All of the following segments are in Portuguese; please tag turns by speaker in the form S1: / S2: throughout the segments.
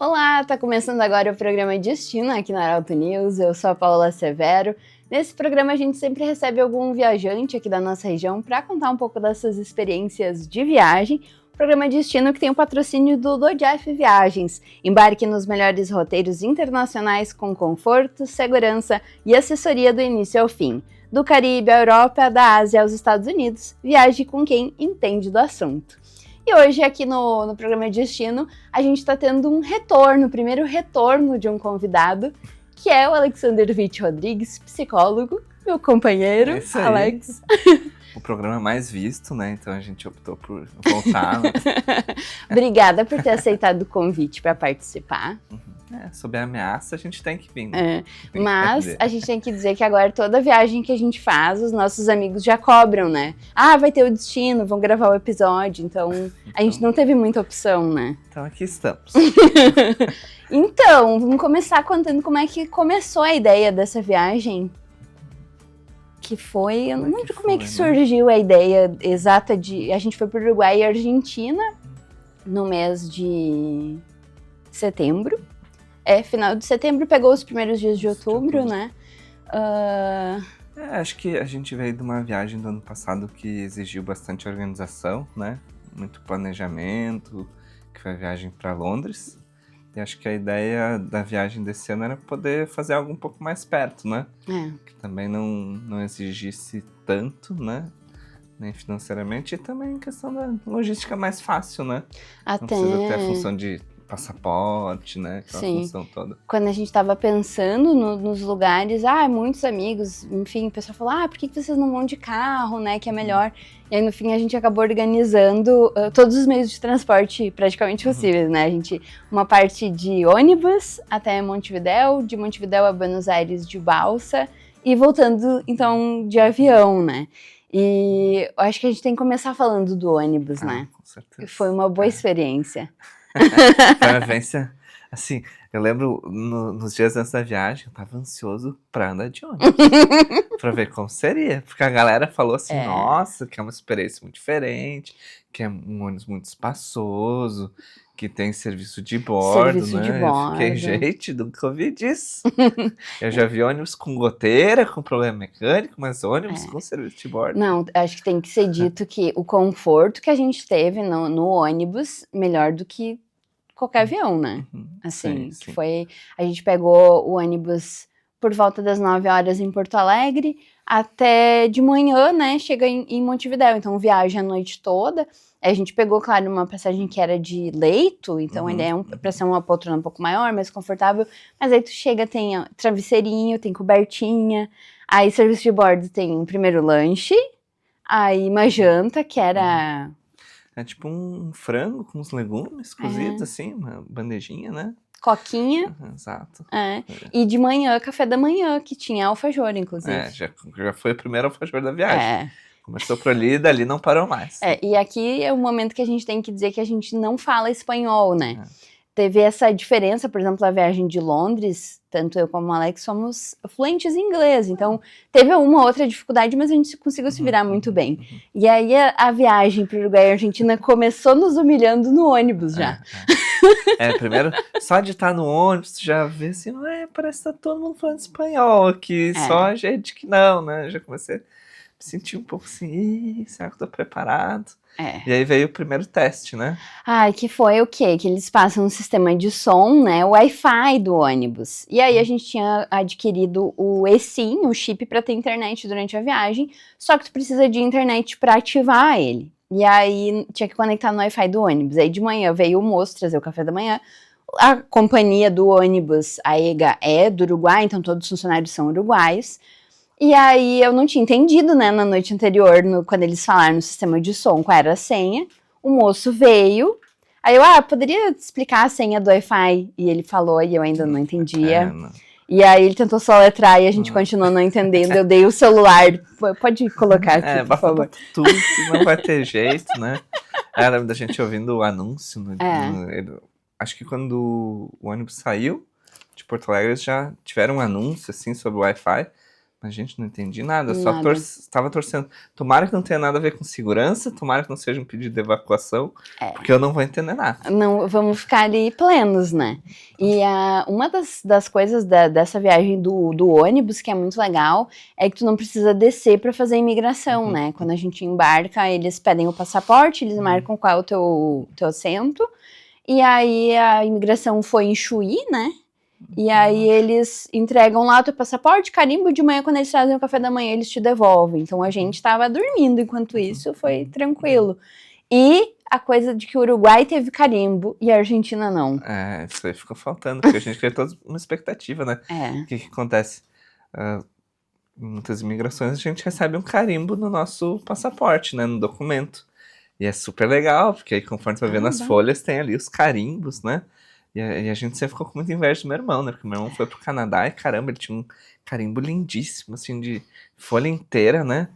S1: Olá, tá começando agora o programa Destino aqui na Arauto News. Eu sou a Paula Severo. Nesse programa a gente sempre recebe algum viajante aqui da nossa região para contar um pouco das suas experiências de viagem. O programa Destino que tem o patrocínio do Lojaf Viagens. Embarque nos melhores roteiros internacionais com conforto, segurança e assessoria do início ao fim. Do Caribe à Europa, da Ásia aos Estados Unidos, viaje com quem entende do assunto. E hoje aqui no programa Destino, a gente está tendo um retorno, o primeiro retorno de um convidado, que é o Alexander Witt Rodrigues, psicólogo, meu companheiro, Alex.
S2: O programa mais visto, né? Então a gente optou por voltar.
S1: Obrigada por ter aceitado o convite para participar.
S2: Sob a ameaça, a gente tem que vir, né?
S1: Mas a gente tem que dizer que agora toda viagem que a gente faz, os nossos amigos já cobram, né? Ah, vai ter o Destino, vão gravar o episódio. Então, a gente não teve muita opção, né?
S2: Então aqui estamos.
S1: Então, vamos começar contando como é que começou a ideia dessa viagem. Que foi, eu não lembro como é que surgiu a ideia exata de... A gente foi para o Uruguai e Argentina no mês de setembro. Final de setembro, pegou os primeiros dias de outubro, né?
S2: Acho que a gente veio de uma viagem do ano passado que exigiu bastante organização, né? Muito planejamento, que foi a viagem para Londres. E acho que a ideia da viagem desse ano era poder fazer algo um pouco mais perto, né? Que também não exigisse tanto, né? Nem financeiramente, e também questão da logística mais fácil, né? Não precisa ter a função de passaporte, né? Aquela função toda.
S1: Quando a gente estava pensando nos lugares, muitos amigos, enfim, o pessoal falou, por que vocês não vão de carro, né? Que é melhor. E aí, no fim, a gente acabou organizando todos os meios de transporte praticamente possíveis, né? Uma parte de ônibus até Montevidéu, de Montevidéu a Buenos Aires de balsa, e voltando, então, de avião, né? E eu acho que a gente tem que começar falando do ônibus, né?
S2: Com certeza.
S1: Foi uma boa experiência.
S2: Foi uma vivência, assim, eu lembro nos dias antes da viagem, eu tava ansioso pra andar de ônibus, pra ver como seria, porque a galera falou assim, nossa, que é uma experiência muito diferente, que é um ônibus muito espaçoso, que tem serviço de bordo, né? Eu fiquei, gente, nunca ouvi disso. Eu já vi ônibus com goteira, com problema mecânico, mas ônibus com serviço de bordo.
S1: Não, acho que tem que ser dito que o conforto que a gente teve no ônibus, melhor do que qualquer avião, né? Assim,
S2: sim.
S1: Que foi... A gente pegou o ônibus por volta das 9 horas em Porto Alegre, até de manhã, né, chega em Montevidéu. Então, viaja a noite toda. A gente pegou, claro, uma passagem que era de leito, então ele é para ser uma poltrona um pouco maior, mais confortável. Mas aí tu chega, tem travesseirinho, tem cobertinha. Aí, serviço de bordo tem primeiro lanche, aí uma janta, que era...
S2: É tipo um frango com uns legumes cozidos, assim, uma bandejinha, né?
S1: Coquinha.
S2: Exato.
S1: E de manhã, café da manhã, que tinha alfajor, inclusive.
S2: Já foi o primeiro alfajor da viagem. Começou por ali e dali não parou mais.
S1: E aqui é o momento que a gente tem que dizer que a gente não fala espanhol, né? Teve essa diferença, por exemplo, a viagem de Londres, tanto eu como o Alex somos fluentes em inglês, então teve uma outra dificuldade, mas a gente conseguiu se virar muito bem. E aí a viagem para o Uruguai e Argentina começou nos humilhando no ônibus já.
S2: Primeiro, só de estar no ônibus, tu já vê assim, parece que tá todo mundo falando espanhol aqui, só a gente que não, né? Já comecei a me sentir um pouco assim, será que eu tô preparado? E aí veio o primeiro teste, né?
S1: Que foi o quê? Que eles passam um sistema de som, né? O Wi-Fi do ônibus. E aí a gente tinha adquirido o eSIM, o chip para ter internet durante a viagem, só que tu precisa de internet para ativar ele. E aí tinha que conectar no Wi-Fi do ônibus. Aí de manhã veio o moço trazer o café da manhã. A companhia do ônibus, a EGA, é do Uruguai, então todos os funcionários são uruguaios. E aí eu não tinha entendido, né, na noite anterior, quando eles falaram no sistema de som qual era a senha. O moço veio, aí eu, poderia explicar a senha do Wi-Fi? E ele falou, e eu ainda não entendia. E aí ele tentou soletrar e a gente continuou não entendendo. Eu dei o celular, pode colocar aqui, por favor.
S2: Tudo, que não vai ter jeito, né? Eu lembro da gente ouvindo o anúncio. Acho que quando o ônibus saiu de Porto Alegre, eles já tiveram um anúncio, assim, sobre o Wi-Fi. Mas, gente, não entendi nada. Só
S1: Nada.
S2: estava torcendo. Tomara que não tenha nada a ver com segurança. Tomara que não seja um pedido de evacuação.
S1: É.
S2: Porque eu não vou entender nada.
S1: Não, vamos ficar ali plenos, né? E uma das coisas dessa viagem do ônibus, que é muito legal, é que tu não precisa descer para fazer a imigração, né? Quando a gente embarca, eles pedem o passaporte, eles marcam qual é o teu assento. E aí a imigração foi em Chuí, né? E aí eles entregam lá o teu passaporte, carimbo, de manhã, quando eles trazem o café da manhã, eles te devolvem. Então a gente tava dormindo enquanto isso, foi tranquilo. E a coisa de que o Uruguai teve carimbo e a Argentina não.
S2: É, isso aí ficou faltando, porque a gente cria toda uma expectativa, né?
S1: É.
S2: O que acontece? Em muitas imigrações a gente recebe um carimbo no nosso passaporte, né? No documento. E é super legal, porque aí conforme tu vai vendo as folhas, tem ali os carimbos, né? E a gente sempre ficou com muita inveja do meu irmão, né? Porque meu irmão foi pro Canadá e, caramba, ele tinha um carimbo lindíssimo, assim, de folha inteira, né?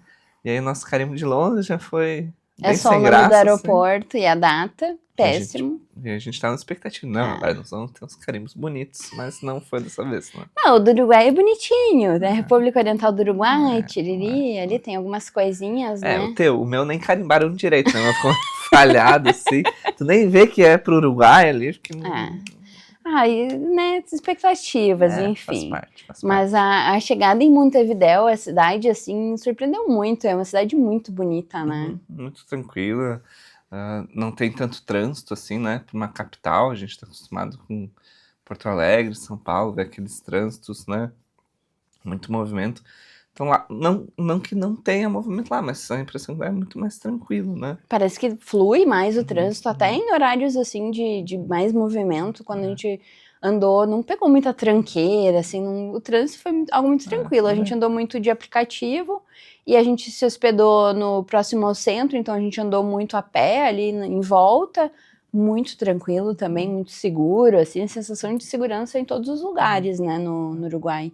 S2: E aí o nosso carimbo de Londres já foi bem
S1: É só o
S2: sem
S1: nome
S2: graça,
S1: do aeroporto e a data,
S2: E a
S1: péssimo.
S2: E a gente tava na expectativa. Não, agora nós vamos ter uns carimbos bonitos, mas não foi dessa vez, né?
S1: Não, o do Uruguai é bonitinho, né? República Oriental do Uruguai, Tiriri, ali tem algumas coisinhas, né?
S2: O meu nem carimbaram direito, né? Mas ficou falhado, assim. Tu nem vê que é pro Uruguai ali, porque
S1: E, né, expectativas, enfim.
S2: Faz parte.
S1: Mas a chegada em Montevidéu, a cidade, assim, surpreendeu muito. É uma cidade muito bonita, né?
S2: Muito tranquila. Não tem tanto trânsito, assim, né? Para uma capital, a gente tá acostumado com Porto Alegre, São Paulo, ver aqueles trânsitos, né? Muito movimento. Então lá, não que não tenha movimento lá, mas a impressão é muito mais tranquilo, né?
S1: Parece que flui mais o trânsito, até em horários, assim, de mais movimento. Quando a gente andou, não pegou muita tranqueira, assim, o trânsito foi algo muito tranquilo. A gente andou muito de aplicativo e a gente se hospedou no próximo ao centro, então a gente andou muito a pé ali em volta, muito tranquilo também, muito seguro, assim, a sensação de segurança em todos os lugares, né, no Uruguai.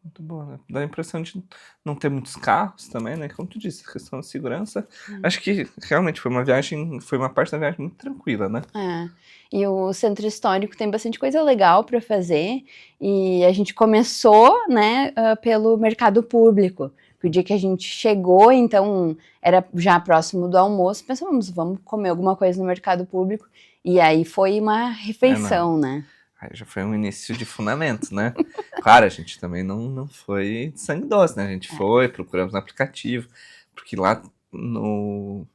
S2: Muito boa, né? Dá a impressão de não ter muitos carros também, né? Como tu disse, a questão da segurança. Acho que realmente foi uma parte da viagem muito tranquila, né?
S1: E o centro histórico tem bastante coisa legal para fazer. E a gente começou, né, pelo mercado público. O dia que a gente chegou, então, era já próximo do almoço. Pensamos, vamos comer alguma coisa no mercado público. E aí foi uma refeição, né?
S2: Aí já foi um início de fundamento, né? Claro, a gente também não foi de sangue doce, né? A gente foi, procuramos no aplicativo, porque lá no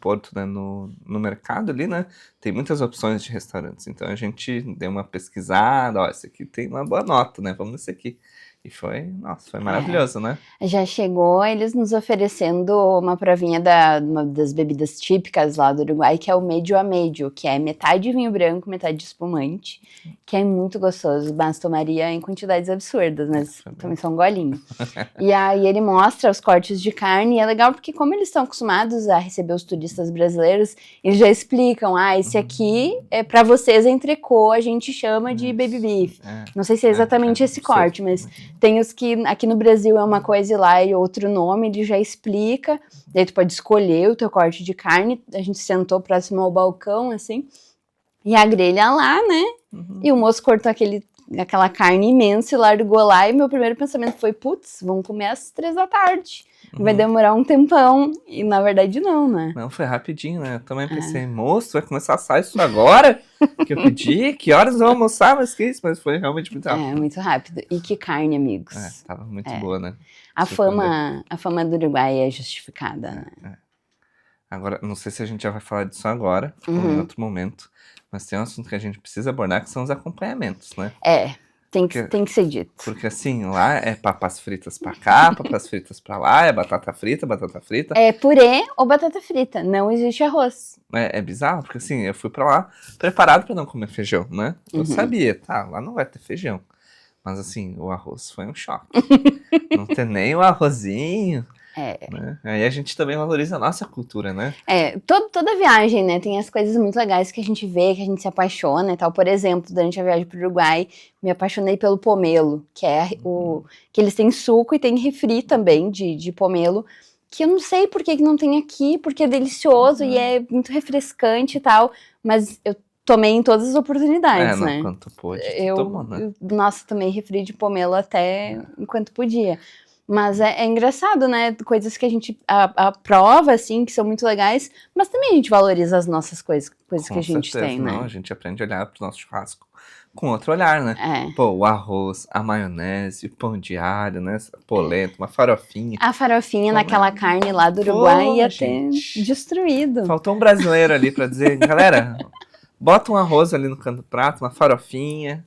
S2: Porto, né, no mercado ali, né, tem muitas opções de restaurantes. Então a gente deu uma pesquisada, esse aqui tem uma boa nota, né? Vamos nesse aqui. E foi maravilhoso, né?
S1: Já chegou eles nos oferecendo uma provinha uma das bebidas típicas lá do Uruguai, que é o médio a médio, que é metade vinho branco, metade espumante, que é muito gostoso, mas tomaria em quantidades absurdas, mas também só um golinho. E aí ele mostra os cortes de carne, e é legal porque como eles estão acostumados a receber os turistas brasileiros, eles já explicam, esse aqui é para vocês entrecô, a gente chama de baby beef. Não sei se é exatamente esse corte, mas tem os que aqui no Brasil é uma coisa e lá é outro nome, ele já explica, daí tu pode escolher o teu corte de carne, a gente sentou próximo ao balcão, assim, e a grelha lá, né, e o moço cortou aquela carne imensa e largou lá, e meu primeiro pensamento foi, putz, vamos comer às 3 da tarde, vai demorar um tempão, e na verdade não, né?
S2: Não, foi rapidinho, né? Eu também pensei, moço, vai começar a assar isso agora? Que eu pedi? Que horas eu vou almoçar? Mas que isso? Mas foi realmente muito rápido.
S1: Muito rápido. E que carne, amigos.
S2: Tava muito boa, né?
S1: A fama do Uruguai é justificada, né?
S2: Agora, não sei se a gente já vai falar disso agora, ou em outro momento, mas tem um assunto que a gente precisa abordar, que são os acompanhamentos, né?
S1: Tem que ser dito.
S2: Porque assim, lá é papas fritas pra cá, papas fritas pra lá, é batata frita.
S1: É purê ou batata frita, não existe arroz.
S2: É bizarro, porque assim, eu fui pra lá preparado pra não comer feijão, né? Eu sabia, lá não vai ter feijão. Mas assim, o arroz foi um choque. Não ter nem o arrozinho. Né? Aí a gente também valoriza a nossa cultura, né?
S1: Toda viagem, né, tem as coisas muito legais que a gente vê, que a gente se apaixona e tal. Por exemplo, durante a viagem pro Uruguai, me apaixonei pelo pomelo, que é que eles têm suco e tem refri também de pomelo, que eu não sei por que não tem aqui, porque é delicioso e é muito refrescante e tal, mas eu tomei em todas as oportunidades,
S2: não,
S1: né?
S2: quando tu pôde, tu tomou, né?
S1: Nossa, tomei refri de pomelo até enquanto podia. Mas é engraçado, né? Coisas que a gente aprova, assim, que são muito legais, mas também a gente valoriza as nossas coisas que a gente tem, né?
S2: Não, a gente aprende a olhar pro nosso churrasco com outro olhar, né? Pô, o arroz, a maionese, o pão de alho, né? Essa polenta, uma farofinha.
S1: A farofinha naquela carne lá do Uruguai ia ter destruído.
S2: Faltou um brasileiro ali pra dizer, galera, bota um arroz ali no canto do prato, uma farofinha.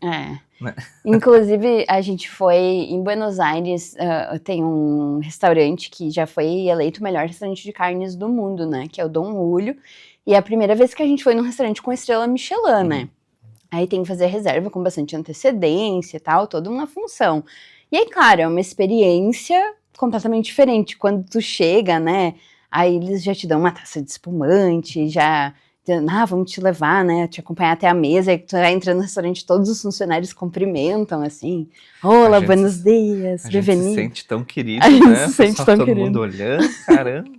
S2: Né?
S1: Inclusive, a gente foi em Buenos Aires, tem um restaurante que já foi eleito o melhor restaurante de carnes do mundo, né? Que é o Dom Julio. E é a primeira vez que a gente foi num restaurante com estrela Michelin, né? Aí tem que fazer reserva com bastante antecedência e tal, toda uma função. E aí, claro, é uma experiência completamente diferente. Quando tu chega, né? Aí eles já te dão uma taça de espumante, já... vamos te levar, né, te acompanhar até a mesa, aí tu vai entrando no restaurante, todos os funcionários cumprimentam, assim, olá, buenos dias,
S2: a gente se sente tão querido,
S1: a gente
S2: né,
S1: se sente tão
S2: todo
S1: querido.
S2: mundo olhando, caramba.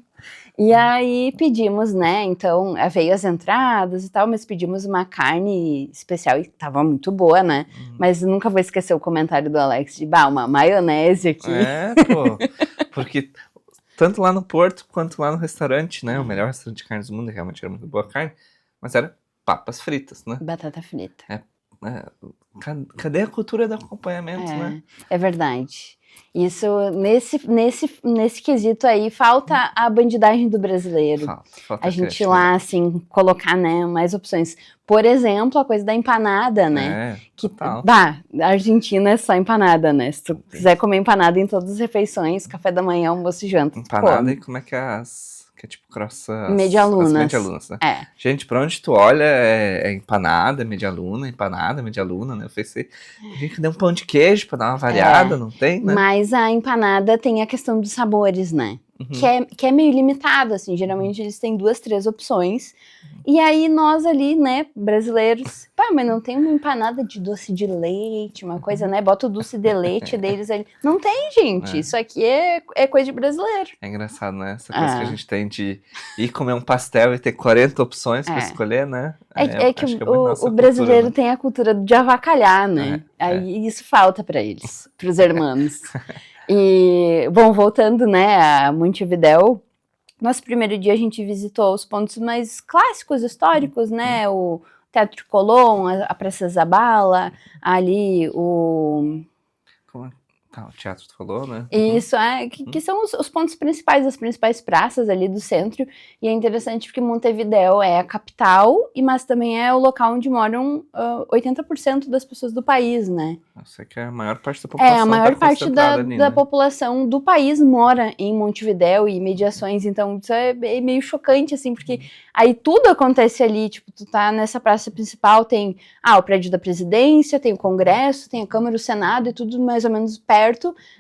S1: E aí pedimos, né, então, veio as entradas e tal, mas pedimos uma carne especial, e tava muito boa, né, mas nunca vou esquecer o comentário do Alex, de, uma maionese aqui.
S2: Pô, porque... Tanto lá no Porto, quanto lá no restaurante, né? O melhor restaurante de carnes do mundo, realmente era muito boa carne. Mas era papas fritas, né?
S1: Batata frita.
S2: Cadê a cultura do acompanhamento, né?
S1: É verdade. Isso, nesse quesito aí, falta a bandidagem do brasileiro.
S2: Falta
S1: a gente lá, assim, colocar, né, mais opções. Por exemplo, a coisa da empanada, né? A Argentina é só empanada, né? Se tu quiser comer empanada em todas as refeições, café da manhã, almoço e janta.
S2: Empanada e como é que é que é tipo croissant?
S1: Medialunas.
S2: As medialunas, né? Gente, pra onde tu olha é empanada, medialuna, né? Eu pensei, gente, que deu um pão de queijo pra dar uma variada, não tem, né?
S1: Mas a empanada tem a questão dos sabores, né? Que é meio limitado, assim, geralmente eles têm 2, 3 opções, e aí nós ali, né, brasileiros, mas não tem uma empanada de doce de leite, uma coisa, né, bota o doce de leite deles ali, não tem, gente, isso aqui é coisa de brasileiro.
S2: É engraçado, né, essa coisa que a gente tem de ir comer um pastel e ter 40 opções pra escolher, né.
S1: Que o brasileiro, né, tem a cultura de avacalhar, né, aí isso falta pra eles, pros hermanos. E, bom, voltando, né, a Montevidéu, nosso primeiro dia a gente visitou os pontos mais clássicos, históricos, né, o Teatro Colón, a Praça Zabala, ali o...
S2: O teatro tu falou, né?
S1: Isso, que são os pontos principais, as principais praças ali do centro, e é interessante porque Montevidéu é a capital, mas também é o local onde moram 80% das pessoas do país, né?
S2: Eu sei que a maior parte da população
S1: a maior parte da
S2: né?
S1: população do país mora em Montevidéu e imediações, então isso é meio chocante, assim, porque aí tudo acontece ali, tipo, tu tá nessa praça principal, tem o prédio da presidência, tem o Congresso, tem a Câmara, o Senado, e tudo mais ou menos perto,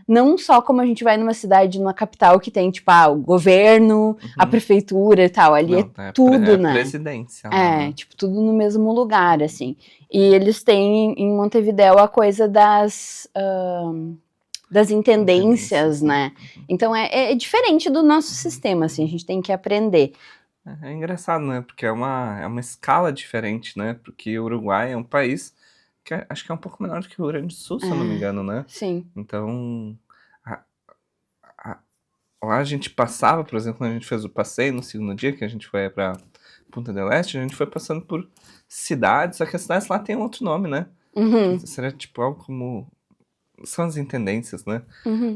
S1: não só como a gente vai numa cidade, numa capital que tem, tipo, o governo, a prefeitura e tal, ali tudo, né?
S2: Presidência.
S1: Né? Tipo, tudo no mesmo lugar, assim. E eles têm em Montevidéu a coisa das intendências, né? Então é diferente do nosso sistema, assim, a gente tem que aprender.
S2: É engraçado, né? Porque é uma escala diferente, né? Porque o Uruguai é um país que acho que é um pouco menor do que o Rio Grande do Sul, se eu não me engano, né?
S1: Sim.
S2: Então, lá a gente passava, por exemplo, quando a gente fez o passeio no segundo dia, que a gente foi pra Punta del Este, a gente foi passando por cidades, só que as cidades lá tem outro nome, né? Seria tipo algo como... São as intendências, né?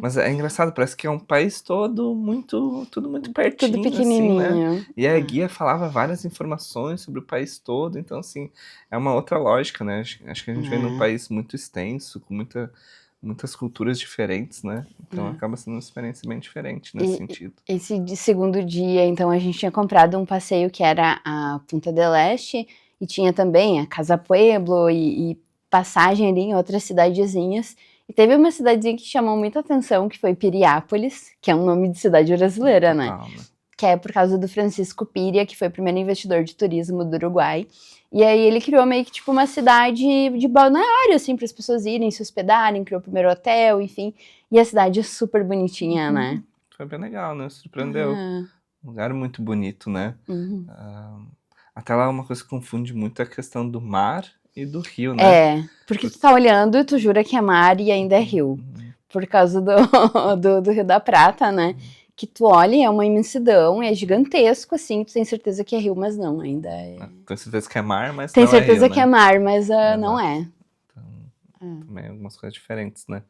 S2: Mas é engraçado, parece que é um país tudo muito pertinho,
S1: tudo pequenininho.
S2: Assim, né? E a guia falava várias informações sobre o país todo, então, assim, é uma outra lógica, né? Acho que a gente vem num país muito extenso, com muitas culturas diferentes, né? Então acaba sendo uma experiência bem diferente nesse sentido.
S1: Esse segundo dia, então, a gente tinha comprado um passeio que era a Punta del Este, e tinha também a Casa Pueblo e passagem ali em outras cidadezinhas. E teve uma cidadezinha que chamou muita atenção, que foi Piriápolis, que é um nome de cidade brasileira, né? Que é por causa do Francisco Piria, que foi o primeiro investidor de turismo do Uruguai. E aí ele criou meio que tipo uma cidade de balneário, assim, para as pessoas irem, se hospedarem, criou o primeiro hotel, enfim. E a cidade é super bonitinha, né?
S2: Foi bem legal, né? Surpreendeu. Um lugar muito bonito, né? Até lá uma coisa que confunde muito é a questão do mar e do rio, né?
S1: Porque tu tá olhando e tu jura que é mar e ainda é rio. Por causa do Rio da Prata, né? Que tu olha e é uma imensidão, é gigantesco, assim, tu tem certeza que é rio, mas não, ainda é...
S2: Tenho certeza que é mar, mas
S1: Tem
S2: não é
S1: certeza
S2: rio,
S1: que é
S2: né?
S1: mar, mas não é.
S2: Então, também algumas coisas diferentes, né?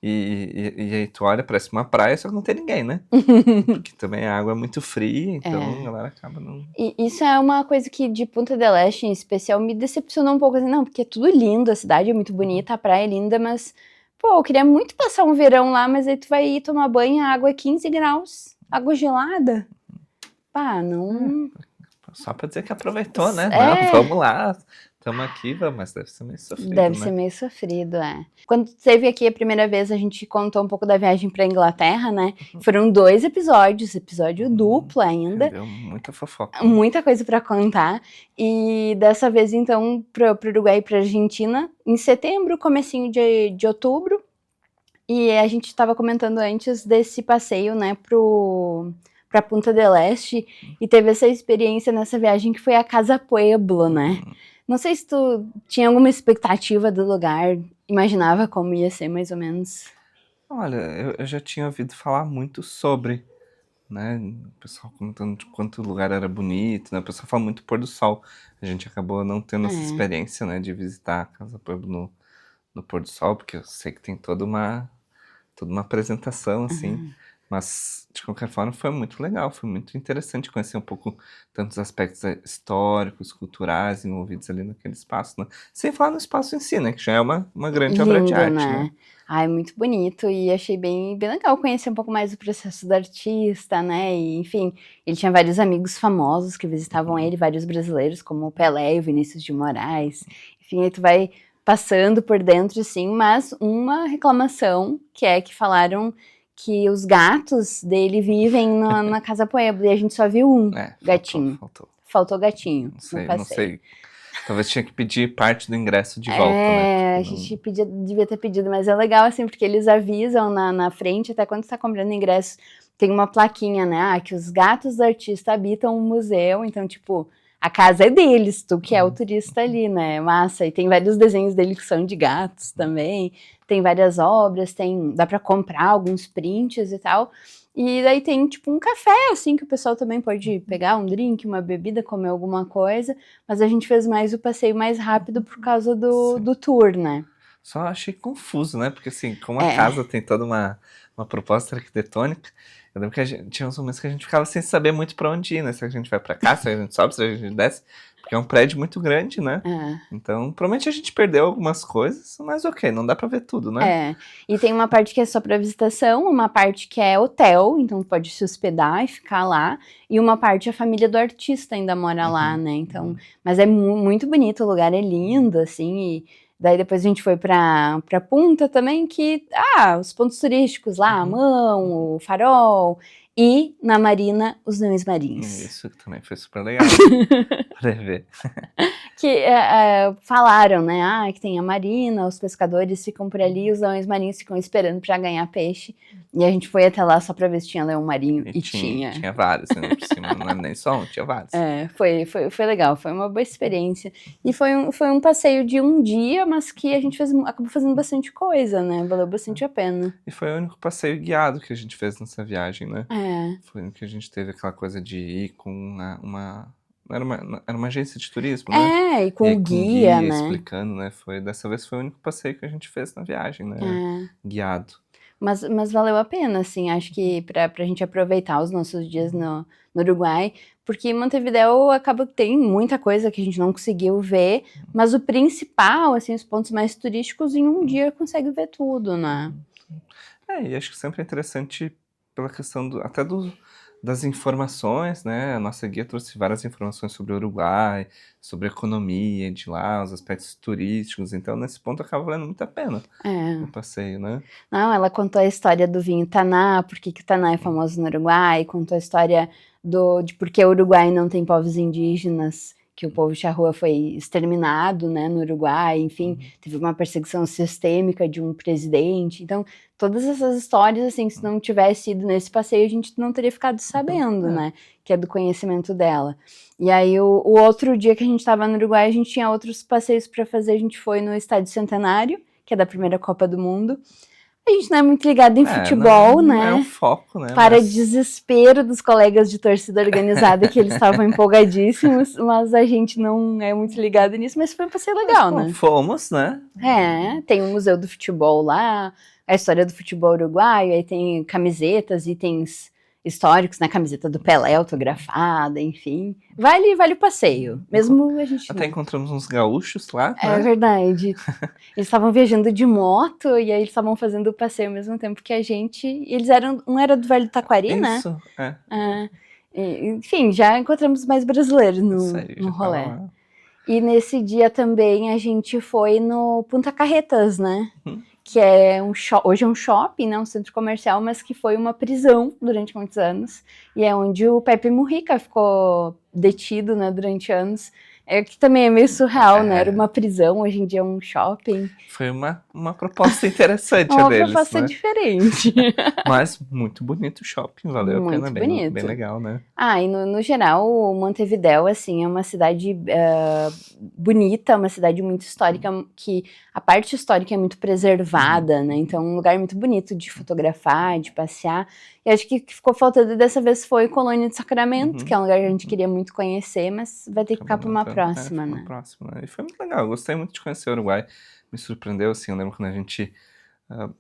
S2: E aí tu olha, parece uma praia, só que não tem ninguém, né? Porque também a água é muito fria, então a galera acaba não...
S1: E isso é uma coisa que de Punta del Este, em especial, me decepcionou um pouco, assim, não, porque é tudo lindo, a cidade é muito bonita, a praia é linda, mas, pô, eu queria muito passar um verão lá, mas aí tu vai ir tomar banho, a água é 15 graus, água gelada. Pá, não...
S2: Só pra dizer que aproveitou, né? Não, vamos lá, estamos aqui, mas deve ser meio sofrido,
S1: Deve
S2: né?
S1: ser meio sofrido, Quando esteve aqui a primeira vez, a gente contou um pouco da viagem pra Inglaterra, né? Foram 2 episódios, episódio duplo ainda.
S2: Deu muita fofoca.
S1: Muita coisa pra contar. E dessa vez, então, pro Uruguai e pra Argentina, em setembro, comecinho de outubro. E a gente estava comentando antes desse passeio, né, pra Punta del Este, e teve essa experiência nessa viagem que foi a Casa Pueblo, né? Não sei se tu tinha alguma expectativa do lugar, imaginava como ia ser mais ou menos.
S2: Olha, eu já tinha ouvido falar muito sobre, né? O pessoal comentando de quanto o lugar era bonito, né? O pessoal fala muito pôr do sol. A gente acabou não tendo essa experiência, né, de visitar a Casa Pueblo no pôr do sol, porque eu sei que tem toda uma apresentação, assim. Mas, de qualquer forma, foi muito legal, foi muito interessante conhecer um pouco tantos aspectos históricos, culturais envolvidos ali naquele espaço, né? Sem falar no espaço em si, né? Que já é uma grande obra de arte, né?
S1: Ai, muito bonito, e achei bem legal conhecer um pouco mais do processo do artista, né? E, enfim, ele tinha vários amigos famosos que visitavam ele, vários brasileiros, como o Pelé e o Vinícius de Moraes. Enfim, aí tu vai passando por dentro, assim, mas uma reclamação que é que falaram que os gatos dele vivem na Casa Pueblo, e a gente só viu um gatinho. Faltou gatinho no passeio.
S2: Não sei. Talvez tinha que pedir parte do ingresso de volta, né?
S1: A gente devia ter pedido, mas é legal, assim, porque eles avisam na frente, até quando você tá comprando ingresso, tem uma plaquinha, né? Que os gatos do artista habitam o museu, então, tipo, a casa é deles, tu que é o turista ali, né? Massa. E tem vários desenhos dele que são de gatos também, tem várias obras, dá pra comprar alguns prints e tal. E daí tem, tipo, um café, assim, que o pessoal também pode pegar, um drink, uma bebida, comer alguma coisa. Mas a gente fez mais o passeio mais rápido por causa do tour, né?
S2: Só achei confuso, né? Porque, assim, como a casa tem toda uma proposta arquitetônica, eu lembro que tinha uns momentos que a gente ficava sem saber muito pra onde ir, né? Se a gente vai pra cá, se a gente sobe, se a gente desce. Porque é um prédio muito grande, né? Então, provavelmente a gente perdeu algumas coisas, mas ok, não dá pra ver tudo, né?
S1: E tem uma parte que é só pra visitação, uma parte que é hotel, então pode se hospedar e ficar lá, e uma parte a família do artista ainda mora lá, né? Então, mas é muito bonito, o lugar é lindo, assim, e daí depois a gente foi pra Punta também, que, os pontos turísticos lá, a Mão, o Farol, e na Marina, os Leões Marinhos.
S2: Isso também foi super legal pra ver.
S1: Que falaram, né, que tem a marina, os pescadores ficam por ali, os leões marinhos ficam esperando pra ganhar peixe, e a gente foi até lá só pra ver se tinha leão marinho, e tinha.
S2: Tinha vários, né, por cima, não era nem só um, tinha vários.
S1: Foi legal, foi uma boa experiência, e foi um passeio de um dia, mas que a gente acabou fazendo bastante coisa, né, valeu bastante a pena.
S2: E foi o único passeio guiado que a gente fez nessa viagem, né? Foi o que a gente teve aquela coisa de ir com era uma agência de turismo, né?
S1: E com o guia, né?
S2: Explicando, né? Dessa vez foi o único passeio que a gente fez na viagem, né? Guiado.
S1: Mas valeu a pena, assim, acho que pra gente aproveitar os nossos dias no Uruguai, porque Montevidéu acaba que tem muita coisa que a gente não conseguiu ver, mas o principal, assim, os pontos mais turísticos, em um dia consegue ver tudo, né?
S2: E acho que sempre é interessante pela questão das informações, né? A nossa guia trouxe várias informações sobre o Uruguai, sobre a economia de lá, os aspectos turísticos, então nesse ponto acaba valendo muito a pena o passeio, né?
S1: Não, ela contou a história do vinho Taná, por que o Taná é famoso no Uruguai, contou a história de por que o Uruguai não tem povos indígenas que o povo charrua foi exterminado, né, no Uruguai, enfim, teve uma perseguição sistêmica de um presidente. Então, todas essas histórias, assim, se não tivesse ido nesse passeio, a gente não teria ficado sabendo, né, que é do conhecimento dela. E aí, o outro dia que a gente estava no Uruguai, a gente tinha outros passeios para fazer. A gente foi no Estádio Centenário, que é da primeira Copa do Mundo. A gente não é muito ligado em futebol,
S2: não
S1: né?
S2: é o foco, né?
S1: Para desespero dos colegas de torcida organizada, que eles estavam empolgadíssimos, mas a gente não é muito ligado nisso, mas foi um passeio legal, né?
S2: Fomos, né?
S1: Tem um museu do futebol lá, a história do futebol uruguaio, aí tem camisetas, itens históricos, né? Camiseta do Pelé autografada, enfim. Vale o passeio, mesmo a gente...
S2: Até encontramos uns gaúchos lá,
S1: É verdade. Eles estavam viajando de moto e aí eles estavam fazendo o passeio ao mesmo tempo que a gente. E eles um era do Vale do Taquari, né?
S2: Isso,
S1: Enfim, já encontramos mais brasileiros no rolê. E nesse dia também a gente foi no Punta Carretas, né? Que é hoje é um shopping, né? Um centro comercial, mas que foi uma prisão durante muitos anos. E é onde o Pepe Mujica ficou detido, né? Durante anos. Que também é meio surreal, né? Era uma prisão, hoje em dia é um shopping.
S2: Foi uma proposta interessante
S1: uma
S2: deles,
S1: proposta
S2: né?
S1: diferente.
S2: Mas muito bonito o shopping, valeu a pena,
S1: bonito.
S2: Bem legal, né?
S1: E no geral, Montevidéu, assim, é uma cidade bonita, uma cidade muito histórica, que a parte histórica é muito preservada, né? Então, um lugar muito bonito de fotografar, de passear. E acho que o que ficou faltando dessa vez foi Colônia de Sacramento, que é um lugar que a gente queria muito conhecer, mas vai ter que ficar para uma próxima, né?
S2: E foi muito legal, eu gostei muito de conhecer o Uruguai. Me surpreendeu, assim, eu lembro quando a gente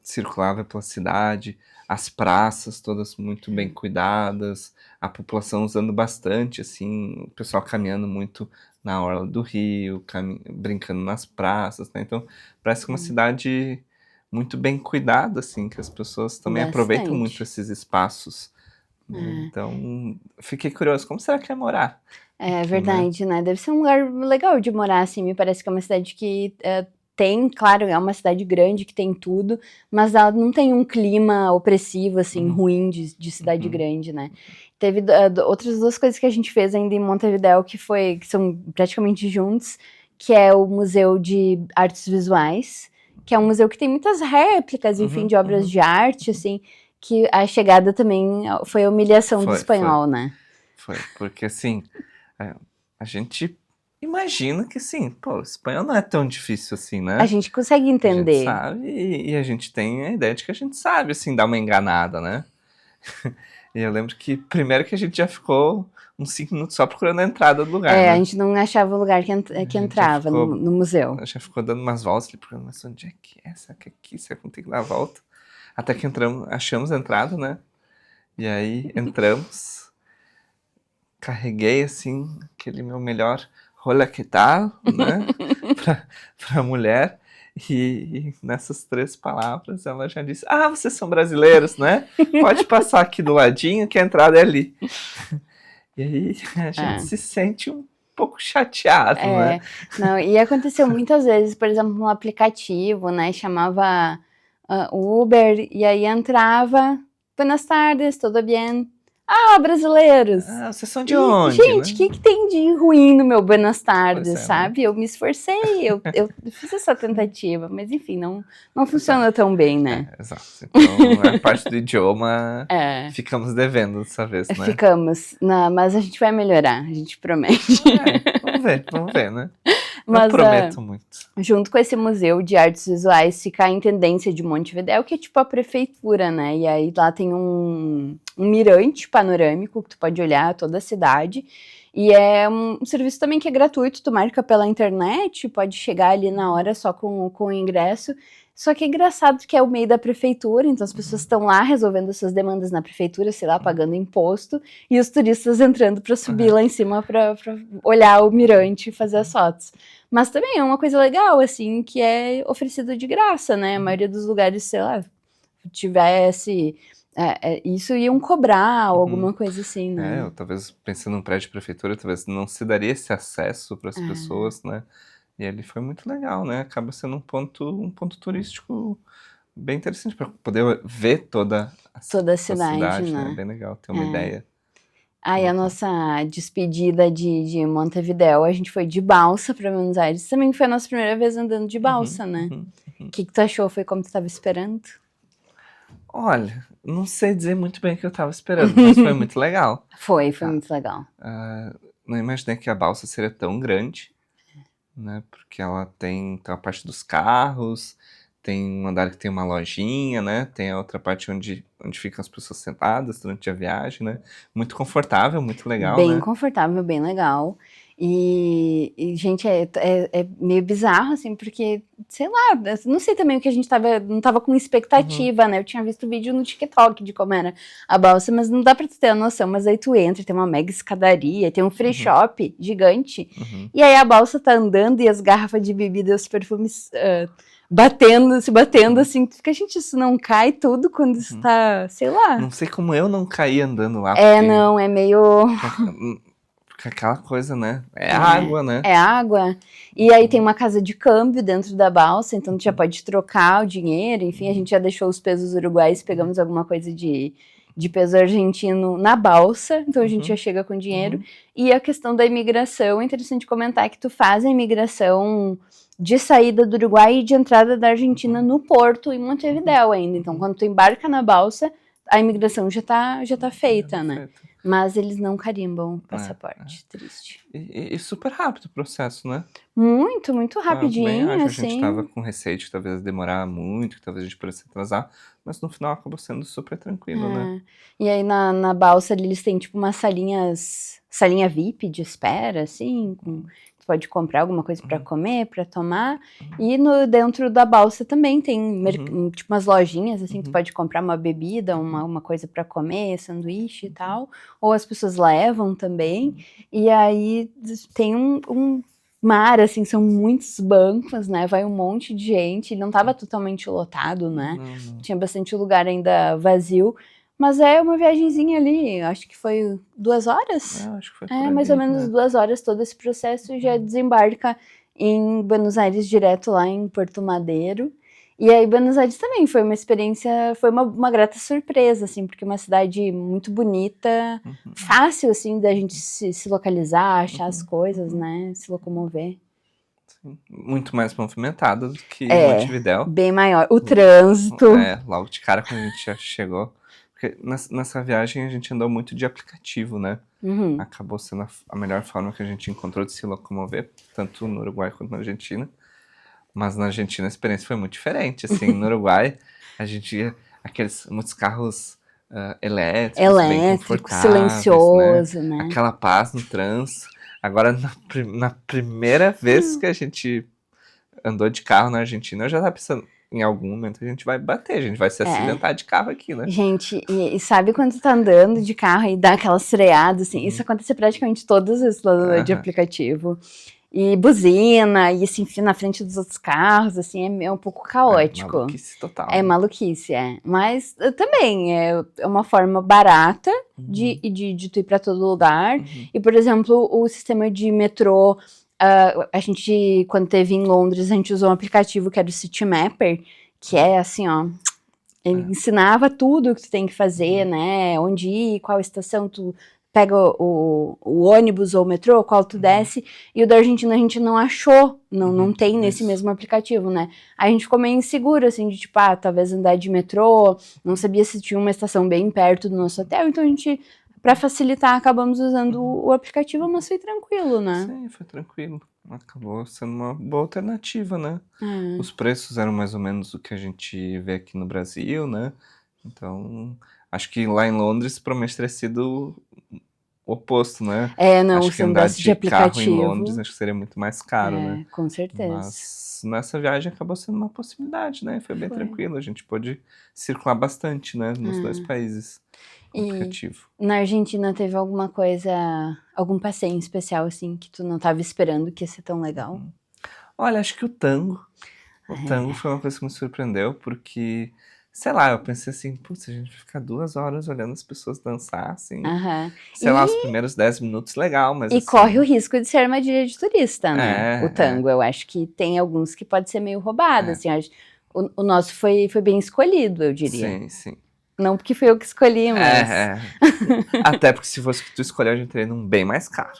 S2: circulava pela cidade, as praças todas muito bem cuidadas, a população usando bastante, assim, o pessoal caminhando muito na orla do rio, brincando nas praças, né? Então, parece que uma cidade muito bem cuidada, assim, que as pessoas também aproveitam muito esses espaços. Então, fiquei curioso, como será que é morar?
S1: É verdade, né? Deve ser um lugar legal de morar, assim, me parece que é uma cidade que claro, é uma cidade grande que tem tudo, mas ela não tem um clima opressivo, assim, ruim de cidade grande, né? Teve outras duas coisas que a gente fez ainda em Montevidéu que são praticamente juntos, que é o Museu de Artes Visuais, que é um museu que tem muitas réplicas, enfim, de obras de arte, assim, que a chegada também foi a humilhação do espanhol, né?
S2: Foi, porque assim, a gente imagina que assim, o espanhol não é tão difícil assim, né?
S1: A gente consegue entender.
S2: A gente sabe e a gente tem a ideia de que a gente sabe, assim, dar uma enganada, né? E eu lembro que primeiro que a gente já ficou uns 5 minutos só procurando a entrada do lugar, né?
S1: A gente não achava o lugar que entrava no museu.
S2: Já ficou dando umas voltas ali, procurando, mas onde é que é? Será que é aqui? Será que não tem que dar a volta? Até que achamos a entrada, né? E aí entramos, carreguei assim, aquele meu melhor rola que tal, né? pra mulher. E nessas 3 palavras ela já disse: vocês são brasileiros, né? Pode passar aqui do ladinho que a entrada é ali. E aí a gente se sente um pouco chateado, né?
S1: Não, e aconteceu muitas vezes, por exemplo, no aplicativo, né? Chamava Uber e aí entrava: Buenas tardes, tudo bem? Brasileiros!
S2: Vocês são de onde?
S1: Gente, o
S2: né?
S1: que tem de ruim no meu Buenas tardes, sabe? Né? Eu me esforcei, eu fiz essa tentativa, mas enfim, não funciona tão bem, né?
S2: Exato. Então, a parte do idioma, ficamos devendo dessa vez, né?
S1: Ficamos, mas a gente vai melhorar, a gente promete.
S2: Vamos ver, né?
S1: Mas,
S2: eu prometo muito.
S1: Junto com esse Museu de Artes Visuais fica a Intendência de Montevidéu, que é tipo a prefeitura, né? E aí lá tem um mirante panorâmico que tu pode olhar toda a cidade. E é um serviço também que é gratuito, tu marca pela internet, pode chegar ali na hora só com o ingresso. Só que é engraçado que é o meio da prefeitura, então as pessoas estão lá resolvendo suas demandas na prefeitura, sei lá, pagando imposto, e os turistas entrando para subir lá em cima para olhar o mirante e fazer as fotos. Mas também é uma coisa legal, assim, que é oferecido de graça, né? A maioria dos lugares, sei lá, tivesse isso, iam cobrar ou alguma coisa assim, né?
S2: Eu, talvez pensando num prédio de prefeitura, talvez não se daria esse acesso para as pessoas, né? E ele foi muito legal, né? Acaba sendo um ponto turístico bem interessante para poder ver toda a cidade, né? Bem legal ter uma ideia.
S1: Aí a nossa despedida de Montevidéu, a gente foi de balsa para Buenos Aires. Também foi a nossa primeira vez andando de balsa, né? O que tu achou? Foi como tu estava esperando?
S2: Olha, não sei dizer muito bem o que eu tava esperando, mas foi muito legal.
S1: Foi
S2: Tá.
S1: muito legal.
S2: Não imaginei que a balsa seria tão grande, né? Porque ela tem a parte dos carros, tem um andar que tem uma lojinha, né? Tem a outra parte onde ficam as pessoas sentadas durante a viagem, né? Muito confortável, muito legal,
S1: Bem
S2: né?
S1: confortável, bem legal. E, gente, é meio bizarro, assim, porque, sei lá, não sei também o que a gente não tava com expectativa, né? Eu tinha visto vídeo no TikTok de como era a balsa, mas não dá pra tu ter a noção. Mas aí tu entra, tem uma mega escadaria, tem um free shop gigante, e aí a balsa tá andando e as garrafas de bebida e os perfumes se batendo, assim, tu fica, gente, isso não cai tudo quando está, sei lá.
S2: Não sei como eu não caí andando lá,
S1: Não, é meio...
S2: porque aquela coisa, né? É água, né?
S1: É água. E aí tem uma casa de câmbio dentro da balsa, então tu já pode trocar o dinheiro. Enfim, a gente já deixou os pesos uruguais, pegamos alguma coisa de peso argentino na balsa, então a gente já chega com dinheiro. E a questão da imigração, é interessante comentar que tu faz a imigração de saída do Uruguai e de entrada da Argentina no porto, em Montevidéu ainda. Então, quando tu embarca na balsa, a imigração já tá feita, né? Mas eles não carimbam o passaporte, triste.
S2: E super rápido o processo, né?
S1: Muito, muito rapidinho,
S2: A
S1: assim.
S2: gente tava com receio de talvez demorar muito, que talvez a gente pudesse atrasar, mas no final acabou sendo super tranquilo, né?
S1: E aí na balsa ali, eles têm tipo umas salinha VIP de espera, assim, tu pode comprar alguma coisa pra comer, pra tomar. E dentro da balsa também tem tipo umas lojinhas, assim, tu pode comprar uma bebida, uma coisa pra comer, sanduíche e tal. Ou as pessoas levam também. E aí tem um mar, assim, são muitos bancos, né? Vai um monte de gente. Ele não tava totalmente lotado, né?
S2: Não.
S1: Tinha bastante lugar ainda vazio. Mas é uma viagenzinha ali, acho que foi 2 horas.
S2: Acho que foi por ali,
S1: Mais ou menos
S2: né?
S1: 2 horas todo esse processo e já desembarca em Buenos Aires direto lá em Porto Madeiro. E aí Buenos Aires também foi uma experiência, foi uma grata surpresa, assim, porque é uma cidade muito bonita, fácil, assim, da gente se localizar, achar as coisas, né, se locomover.
S2: Sim. Muito mais movimentada do que Montevidéu.
S1: Bem maior. O trânsito.
S2: Logo de cara quando a gente já chegou. Porque nessa viagem a gente andou muito de aplicativo, né? Acabou sendo a melhor forma que a gente encontrou de se locomover, tanto no Uruguai quanto na Argentina. Mas na Argentina a experiência foi muito diferente, assim. No Uruguai a gente ia muitos carros elétricos, bem confortáveis,
S1: silencioso, né?
S2: Aquela paz no trânsito. Agora, na primeira vez que a gente andou de carro na Argentina, eu já tava pensando, em algum momento a gente vai bater, a gente vai se acidentar de carro aqui, né?
S1: Gente, e sabe quando tu tá andando de carro e dá aquela freada, assim, isso acontece praticamente todas as vezes de aplicativo. E buzina, e se enfia na frente dos outros carros, assim, é um pouco caótico.
S2: Maluquice total.
S1: É maluquice, Mas também é uma forma barata de tu ir pra todo lugar. E, por exemplo, o sistema de metrô, a gente, quando teve em Londres, a gente usou um aplicativo que era o City Mapper, que é assim, ó, ele ensinava tudo o que tu tem que fazer, né, onde ir, qual estação tu pega o ônibus ou o metrô, qual tu desce, e o da Argentina a gente não achou, não tem nesse mesmo aplicativo, né. Aí a gente ficou meio inseguro, assim, de tipo, talvez andar de metrô, não sabia se tinha uma estação bem perto do nosso hotel, então a gente, pra facilitar, acabamos usando o aplicativo, mas foi tranquilo, né.
S2: Sim, foi tranquilo. Acabou sendo uma boa alternativa, né. Os preços eram mais ou menos o que a gente vê aqui no Brasil, né. Então, acho que lá em Londres promete ter sido o oposto, né.
S1: Não,
S2: acho
S1: se
S2: que andar
S1: andasse
S2: de
S1: de
S2: carro em
S1: aplicativo.
S2: Londres acho que seria muito mais caro, né.
S1: Com certeza.
S2: Mas nessa viagem acabou sendo uma possibilidade, né. Foi bem tranquilo, a gente pôde circular bastante, né, nos 2 países com o aplicativo.
S1: Na Argentina teve alguma coisa, algum passeio especial, assim, que tu não tava esperando que ia ser tão legal?
S2: Olha, acho que o tango. O tango foi uma coisa que me surpreendeu, porque, sei lá, eu pensei assim, putz, a gente vai ficar 2 horas olhando as pessoas dançar, assim. Sei lá, os primeiros 10 minutos, legal, mas
S1: E
S2: assim...
S1: corre o risco de ser armadilha de turista, né? O tango,
S2: É.
S1: eu acho que tem alguns que pode ser meio roubado, assim. O nosso foi bem escolhido, eu diria.
S2: Sim.
S1: Não porque fui eu que escolhi, mas...
S2: Até porque se fosse que tu escolheu, a gente teria num bem mais caro.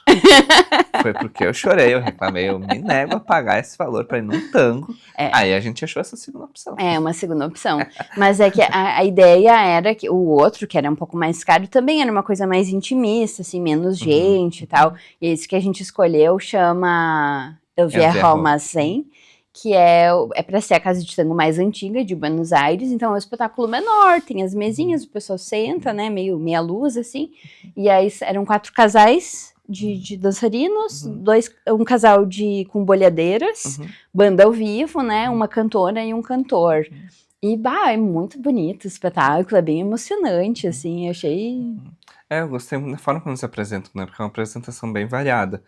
S2: Foi porque eu chorei, eu reclamei, eu me nego a pagar esse valor pra ir num tango. Aí a gente achou essa segunda opção.
S1: Uma segunda opção. Mas é que a ideia era que o outro, que era um pouco mais caro, também era uma coisa mais intimista, assim, menos gente e tal. E esse que a gente escolheu chama Eu Viejo Almacén, que é para ser a casa de tango mais antiga de Buenos Aires, então é um espetáculo menor, tem as mesinhas, o pessoal senta, né, meia luz, assim, e aí eram 4 casais de dançarinos, um casal com bolhadeiras, banda ao vivo, né, uma cantora e um cantor. E, é muito bonito o espetáculo, é bem emocionante, assim, achei...
S2: Eu gostei muito da forma como eles apresentam, né, porque é uma apresentação bem variada.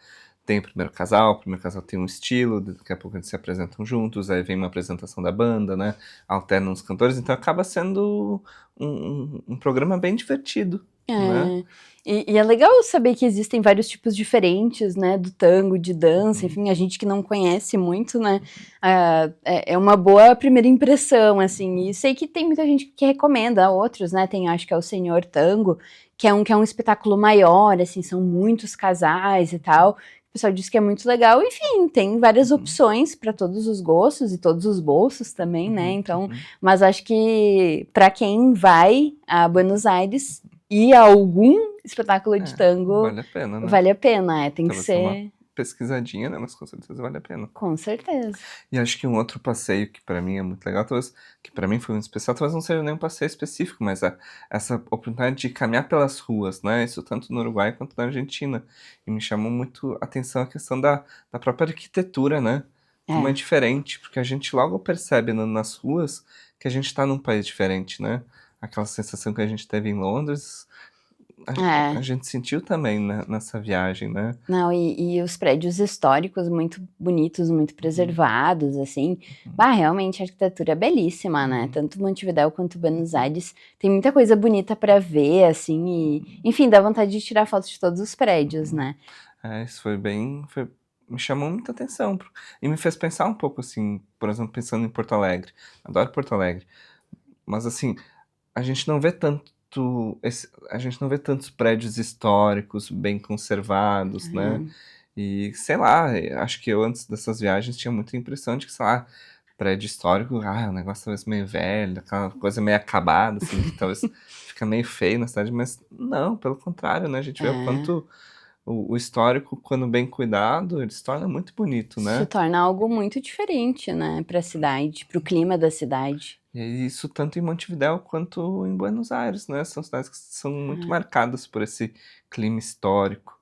S2: Tem o primeiro casal tem um estilo, daqui a pouco eles se apresentam juntos, aí vem uma apresentação da banda, né, alternam os cantores, então acaba sendo um programa bem divertido, né?
S1: E é legal saber que existem vários tipos diferentes, né, do tango, de dança, enfim, a gente que não conhece muito, né, é uma boa primeira impressão, assim, e sei que tem muita gente que recomenda outros, né, tem, acho que é o Senhor Tango, que é um espetáculo maior, assim, são muitos casais e tal, o pessoal diz que é muito legal, enfim, tem várias opções para todos os gostos e todos os bolsos também, né, então, mas acho que para quem vai a Buenos Aires e a algum espetáculo de tango,
S2: vale a pena, né?
S1: Vale a pena, tem que ser...
S2: Uma pesquisadinha, né, mas com certeza vale a pena.
S1: Com certeza.
S2: E acho que um outro passeio que pra mim é muito legal, talvez, que pra mim foi muito especial, talvez não seja nem um passeio específico, mas essa oportunidade de caminhar pelas ruas, né, isso tanto no Uruguai quanto na Argentina, e me chamou muito a atenção a questão da própria arquitetura, né, como é diferente, porque a gente logo percebe nas ruas que a gente tá num país diferente, né, aquela sensação que a gente teve em Londres, a gente sentiu também nessa viagem, né?
S1: Não, e os prédios históricos muito bonitos, muito preservados, assim. Realmente a arquitetura é belíssima, né? Tanto Montevidéu quanto Buenos Aires. Tem muita coisa bonita para ver, assim, e... Enfim, dá vontade de tirar fotos de todos os prédios, né?
S2: Isso me chamou muita atenção. E me fez pensar um pouco, assim, por exemplo, pensando em Porto Alegre. Adoro Porto Alegre. Mas, assim, a gente não vê tantos prédios históricos bem conservados, né? E, sei lá, acho que eu antes dessas viagens tinha muita impressão de que, sei lá, prédio histórico, o negócio talvez meio velho, aquela coisa meio acabada, assim, que talvez fica meio feio na cidade, mas não, pelo contrário, né? A gente vê o quanto o histórico, quando bem cuidado, ele se torna muito bonito, né?
S1: Se torna algo muito diferente, né, para a cidade, para o clima da cidade.
S2: E isso tanto em Montevidéu quanto em Buenos Aires, né? São cidades que são muito marcadas por esse clima histórico.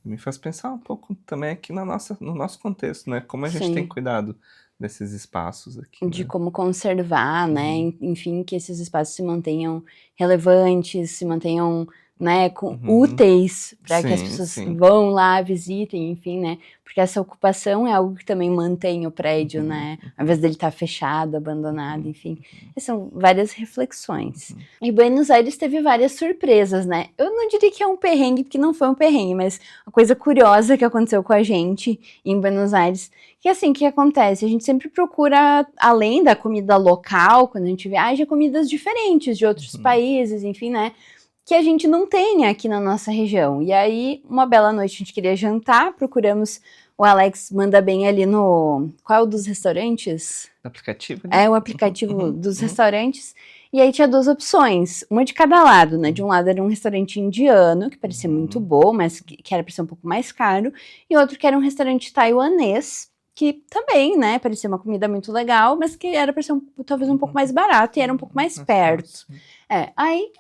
S2: Me faz pensar um pouco também aqui no nosso contexto, né? Como a gente tem cuidado desses espaços aqui.
S1: De
S2: né?
S1: como conservar, né? Enfim, que esses espaços se mantenham relevantes, se mantenham, né, úteis para que as pessoas vão lá, visitem, enfim, né? Porque essa ocupação é algo que também mantém o prédio, né? Ao invés dele estar fechado, abandonado, enfim. São várias reflexões. E Buenos Aires teve várias surpresas, né? Eu não diria que é um perrengue, porque não foi um perrengue, mas uma coisa curiosa que aconteceu com a gente em Buenos Aires, que assim, o que acontece? A gente sempre procura, além da comida local, quando a gente viaja, comidas diferentes de outros países, enfim, né? Que a gente não tem aqui na nossa região. E aí, uma bela noite, a gente queria jantar, procuramos, o Alex manda bem ali no... Qual é o dos restaurantes?
S2: O aplicativo? Né?
S1: É o aplicativo dos restaurantes. E aí tinha 2 opções, uma de cada lado, né? De um lado era um restaurante indiano, que parecia muito bom, mas que era para ser um pouco mais caro. E outro que era um restaurante taiwanês, que também, né? Parecia uma comida muito legal, mas que era para ser talvez um pouco mais barato e era um pouco mais perto. Aí,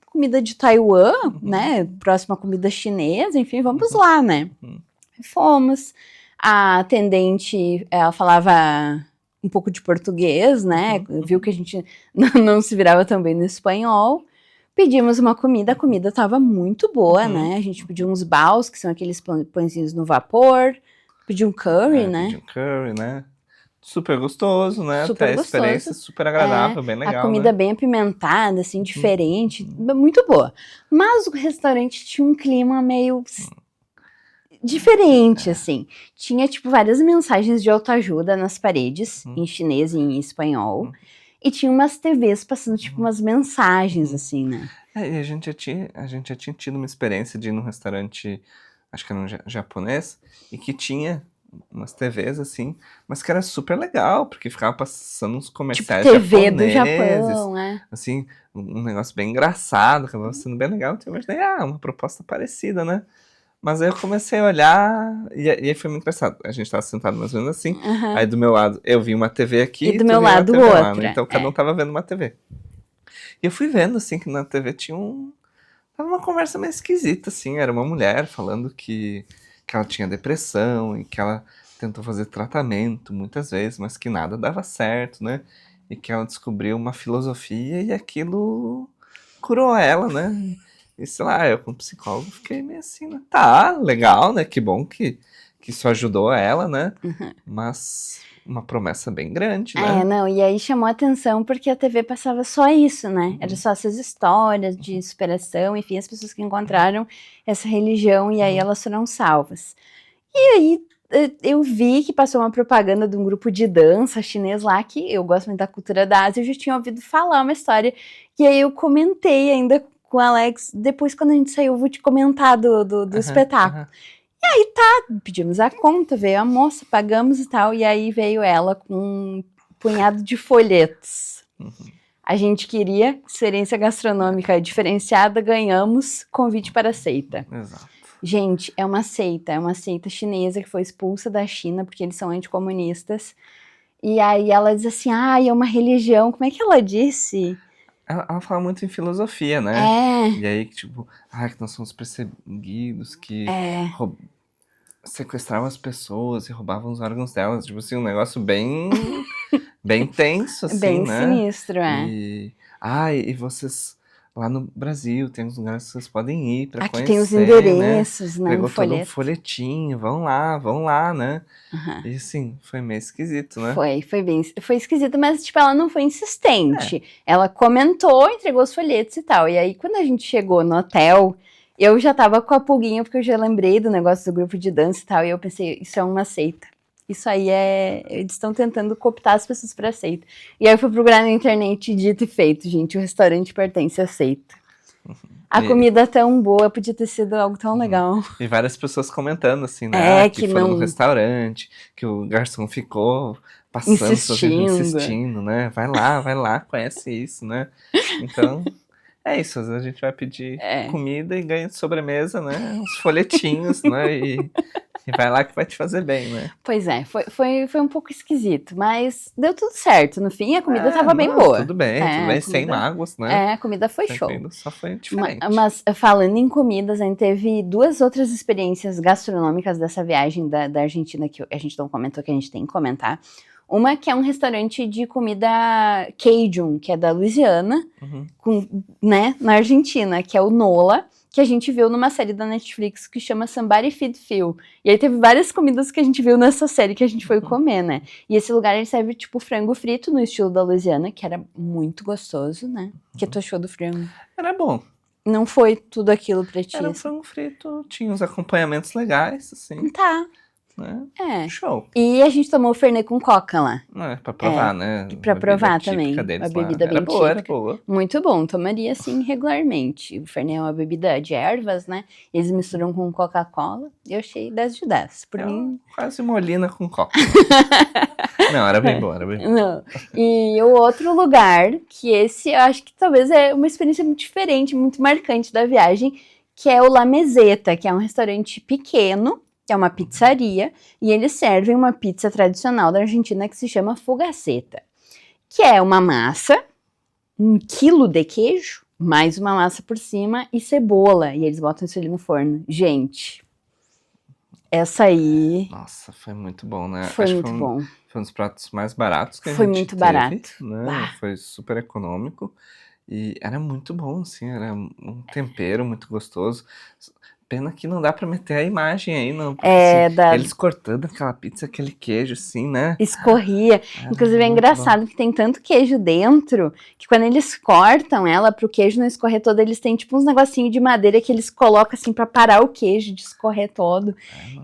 S1: comida de Taiwan, né? Próxima comida chinesa, enfim, vamos lá, né? Fomos. A atendente, ela falava um pouco de português, né? Viu que a gente não se virava tão bem no espanhol. Pedimos uma comida, a comida estava muito boa, né? A gente pediu uns baus, que são aqueles pãezinhos no vapor. Pediu um curry, né?
S2: Pediu um curry, né? Super gostoso, né?
S1: Super
S2: até
S1: gostoso.
S2: A experiência super agradável, bem legal,
S1: a comida
S2: né?
S1: bem apimentada, assim, diferente, muito boa. Mas o restaurante tinha um clima meio diferente, assim. Tinha, tipo, várias mensagens de autoajuda nas paredes, em chinês e em espanhol. e tinha umas TVs passando, tipo, umas mensagens, assim, né?
S2: E a gente já tinha tido uma experiência de ir num restaurante, acho que era um japonês, e que tinha umas TVs assim, mas que era super legal, porque ficava passando uns
S1: Tipo,
S2: comerciais
S1: TV do
S2: japoneses,
S1: Japão,
S2: assim, um negócio bem engraçado, acabava sendo bem legal. Então eu imaginei, uma proposta parecida, né? Mas aí eu comecei a olhar, e aí foi muito engraçado. A gente tava sentado mais ou menos assim, aí do meu lado eu vi uma TV aqui,
S1: E do
S2: tu
S1: meu
S2: viu uma
S1: lado
S2: TV lá,
S1: outra,
S2: né? Então cada um tava vendo uma TV. E eu fui vendo, assim, que na TV tinha tava uma conversa meio esquisita, assim. Era uma mulher falando que ela tinha depressão e que ela tentou fazer tratamento muitas vezes, mas que nada dava certo, né? E que ela descobriu uma filosofia e aquilo curou ela, né? E sei lá, eu como psicólogo fiquei meio assim, né? Tá, legal, né? Que bom que isso ajudou ela, né? Mas uma promessa bem grande, né?
S1: não, e aí chamou a atenção porque a TV passava só isso, né? Era só essas histórias de superação, enfim, as pessoas que encontraram essa religião e aí elas foram salvas. E aí eu vi que passou uma propaganda de um grupo de dança chinês lá, que eu gosto muito da cultura da Ásia, eu já tinha ouvido falar uma história, e aí eu comentei ainda com o Alex, depois quando a gente saiu eu vou te comentar do espetáculo. E aí pedimos a conta, veio a moça, pagamos e tal, e aí veio ela com um punhado de folhetos. A gente queria experiência gastronômica diferenciada, ganhamos convite para a seita.
S2: Exato.
S1: Gente, é uma seita chinesa que foi expulsa da China porque eles são anticomunistas. E aí ela diz assim, é uma religião, como é que ela disse?
S2: Ela fala muito em filosofia, né?
S1: É.
S2: E aí, tipo, que nós somos perseguidos, que sequestravam as pessoas e roubavam os órgãos delas. Tipo assim, um negócio bem tenso, assim,
S1: Bem
S2: né?
S1: sinistro,
S2: E vocês, lá no Brasil, tem uns lugares que vocês podem ir pra
S1: Aqui
S2: conhecer,
S1: tem os endereços, né?
S2: Pegou todo um folhetinho, vão lá, né? E assim, foi meio esquisito, né?
S1: Foi esquisito, mas tipo, ela não foi insistente. Ela comentou, entregou os folhetos e tal. E aí, quando a gente chegou no hotel, eu já tava com a pulguinha, porque eu já lembrei do negócio do grupo de dança e tal, e eu pensei, isso é uma seita. Isso aí eles estão tentando cooptar as pessoas pra seita. E aí eu fui procurar na internet, dito e feito, gente, o restaurante pertence à seita. A comida tão boa, podia ter sido algo tão legal.
S2: E várias pessoas comentando assim, né? Que foram
S1: não...
S2: no restaurante, que o garçom ficou passando, insistindo, né? Vai lá, conhece isso, né? Então, é isso. Às vezes a gente vai pedir comida e ganha de sobremesa, né? Uns folhetinhos, né? E vai lá que vai te fazer bem, né?
S1: Pois é, foi um pouco esquisito, mas deu tudo certo. No fim, a comida tava bem boa.
S2: Tudo bem, sem mágoas, né?
S1: A comida foi show.
S2: Só foi diferente.
S1: Mas falando em comidas, a gente teve duas outras experiências gastronômicas dessa viagem da Argentina que a gente não comentou, que a gente tem que comentar. Uma que é um restaurante de comida Cajun, que é da Louisiana, né, na Argentina, que é o Nola, que a gente viu numa série da Netflix que chama Somebody Feed Phil. E aí teve várias comidas que a gente viu nessa série que a gente foi comer, né? E esse lugar ele serve tipo frango frito no estilo da Louisiana, que era muito gostoso, né? O que tu achou do frango?
S2: Era bom.
S1: Não foi tudo aquilo pra ti?
S2: Era um frango frito, tinha uns acompanhamentos legais, assim.
S1: Tá.
S2: Né? Show.
S1: E a gente tomou Fernet com coca lá.
S2: Pra provar, né?
S1: Pra provar também. Uma bebida bem típica.
S2: Era boa.
S1: Muito bom, tomaria assim regularmente. O Fernet é uma bebida de ervas, né? Eles misturam com Coca-Cola. Eu achei 10 de 10. Por mim...
S2: Quase molina com coca. Não, era bem boa,
S1: Não. E o outro lugar, que esse eu acho que talvez é uma experiência muito diferente, muito marcante da viagem, que é o La Meseta, que é um restaurante pequeno, que é uma pizzaria, e eles servem uma pizza tradicional da Argentina que se chama fogaceta, que é uma massa, 1 quilo de queijo, mais uma massa por cima e cebola, e eles botam isso ali no forno. Gente, essa aí...
S2: Nossa, foi muito bom, né?
S1: Foi muito bom.
S2: Foi um dos pratos mais baratos que a gente
S1: Foi muito barato.
S2: Né? Foi super econômico e era muito bom, assim, era um tempero muito gostoso. Pena que não dá pra meter a imagem aí, não. Porque, eles cortando aquela pizza, aquele queijo, assim, né?
S1: Escorria. Inclusive é engraçado que tem tanto queijo dentro, que quando eles cortam ela pro queijo não escorrer todo, eles têm tipo uns negocinhos de madeira que eles colocam assim pra parar o queijo de escorrer todo.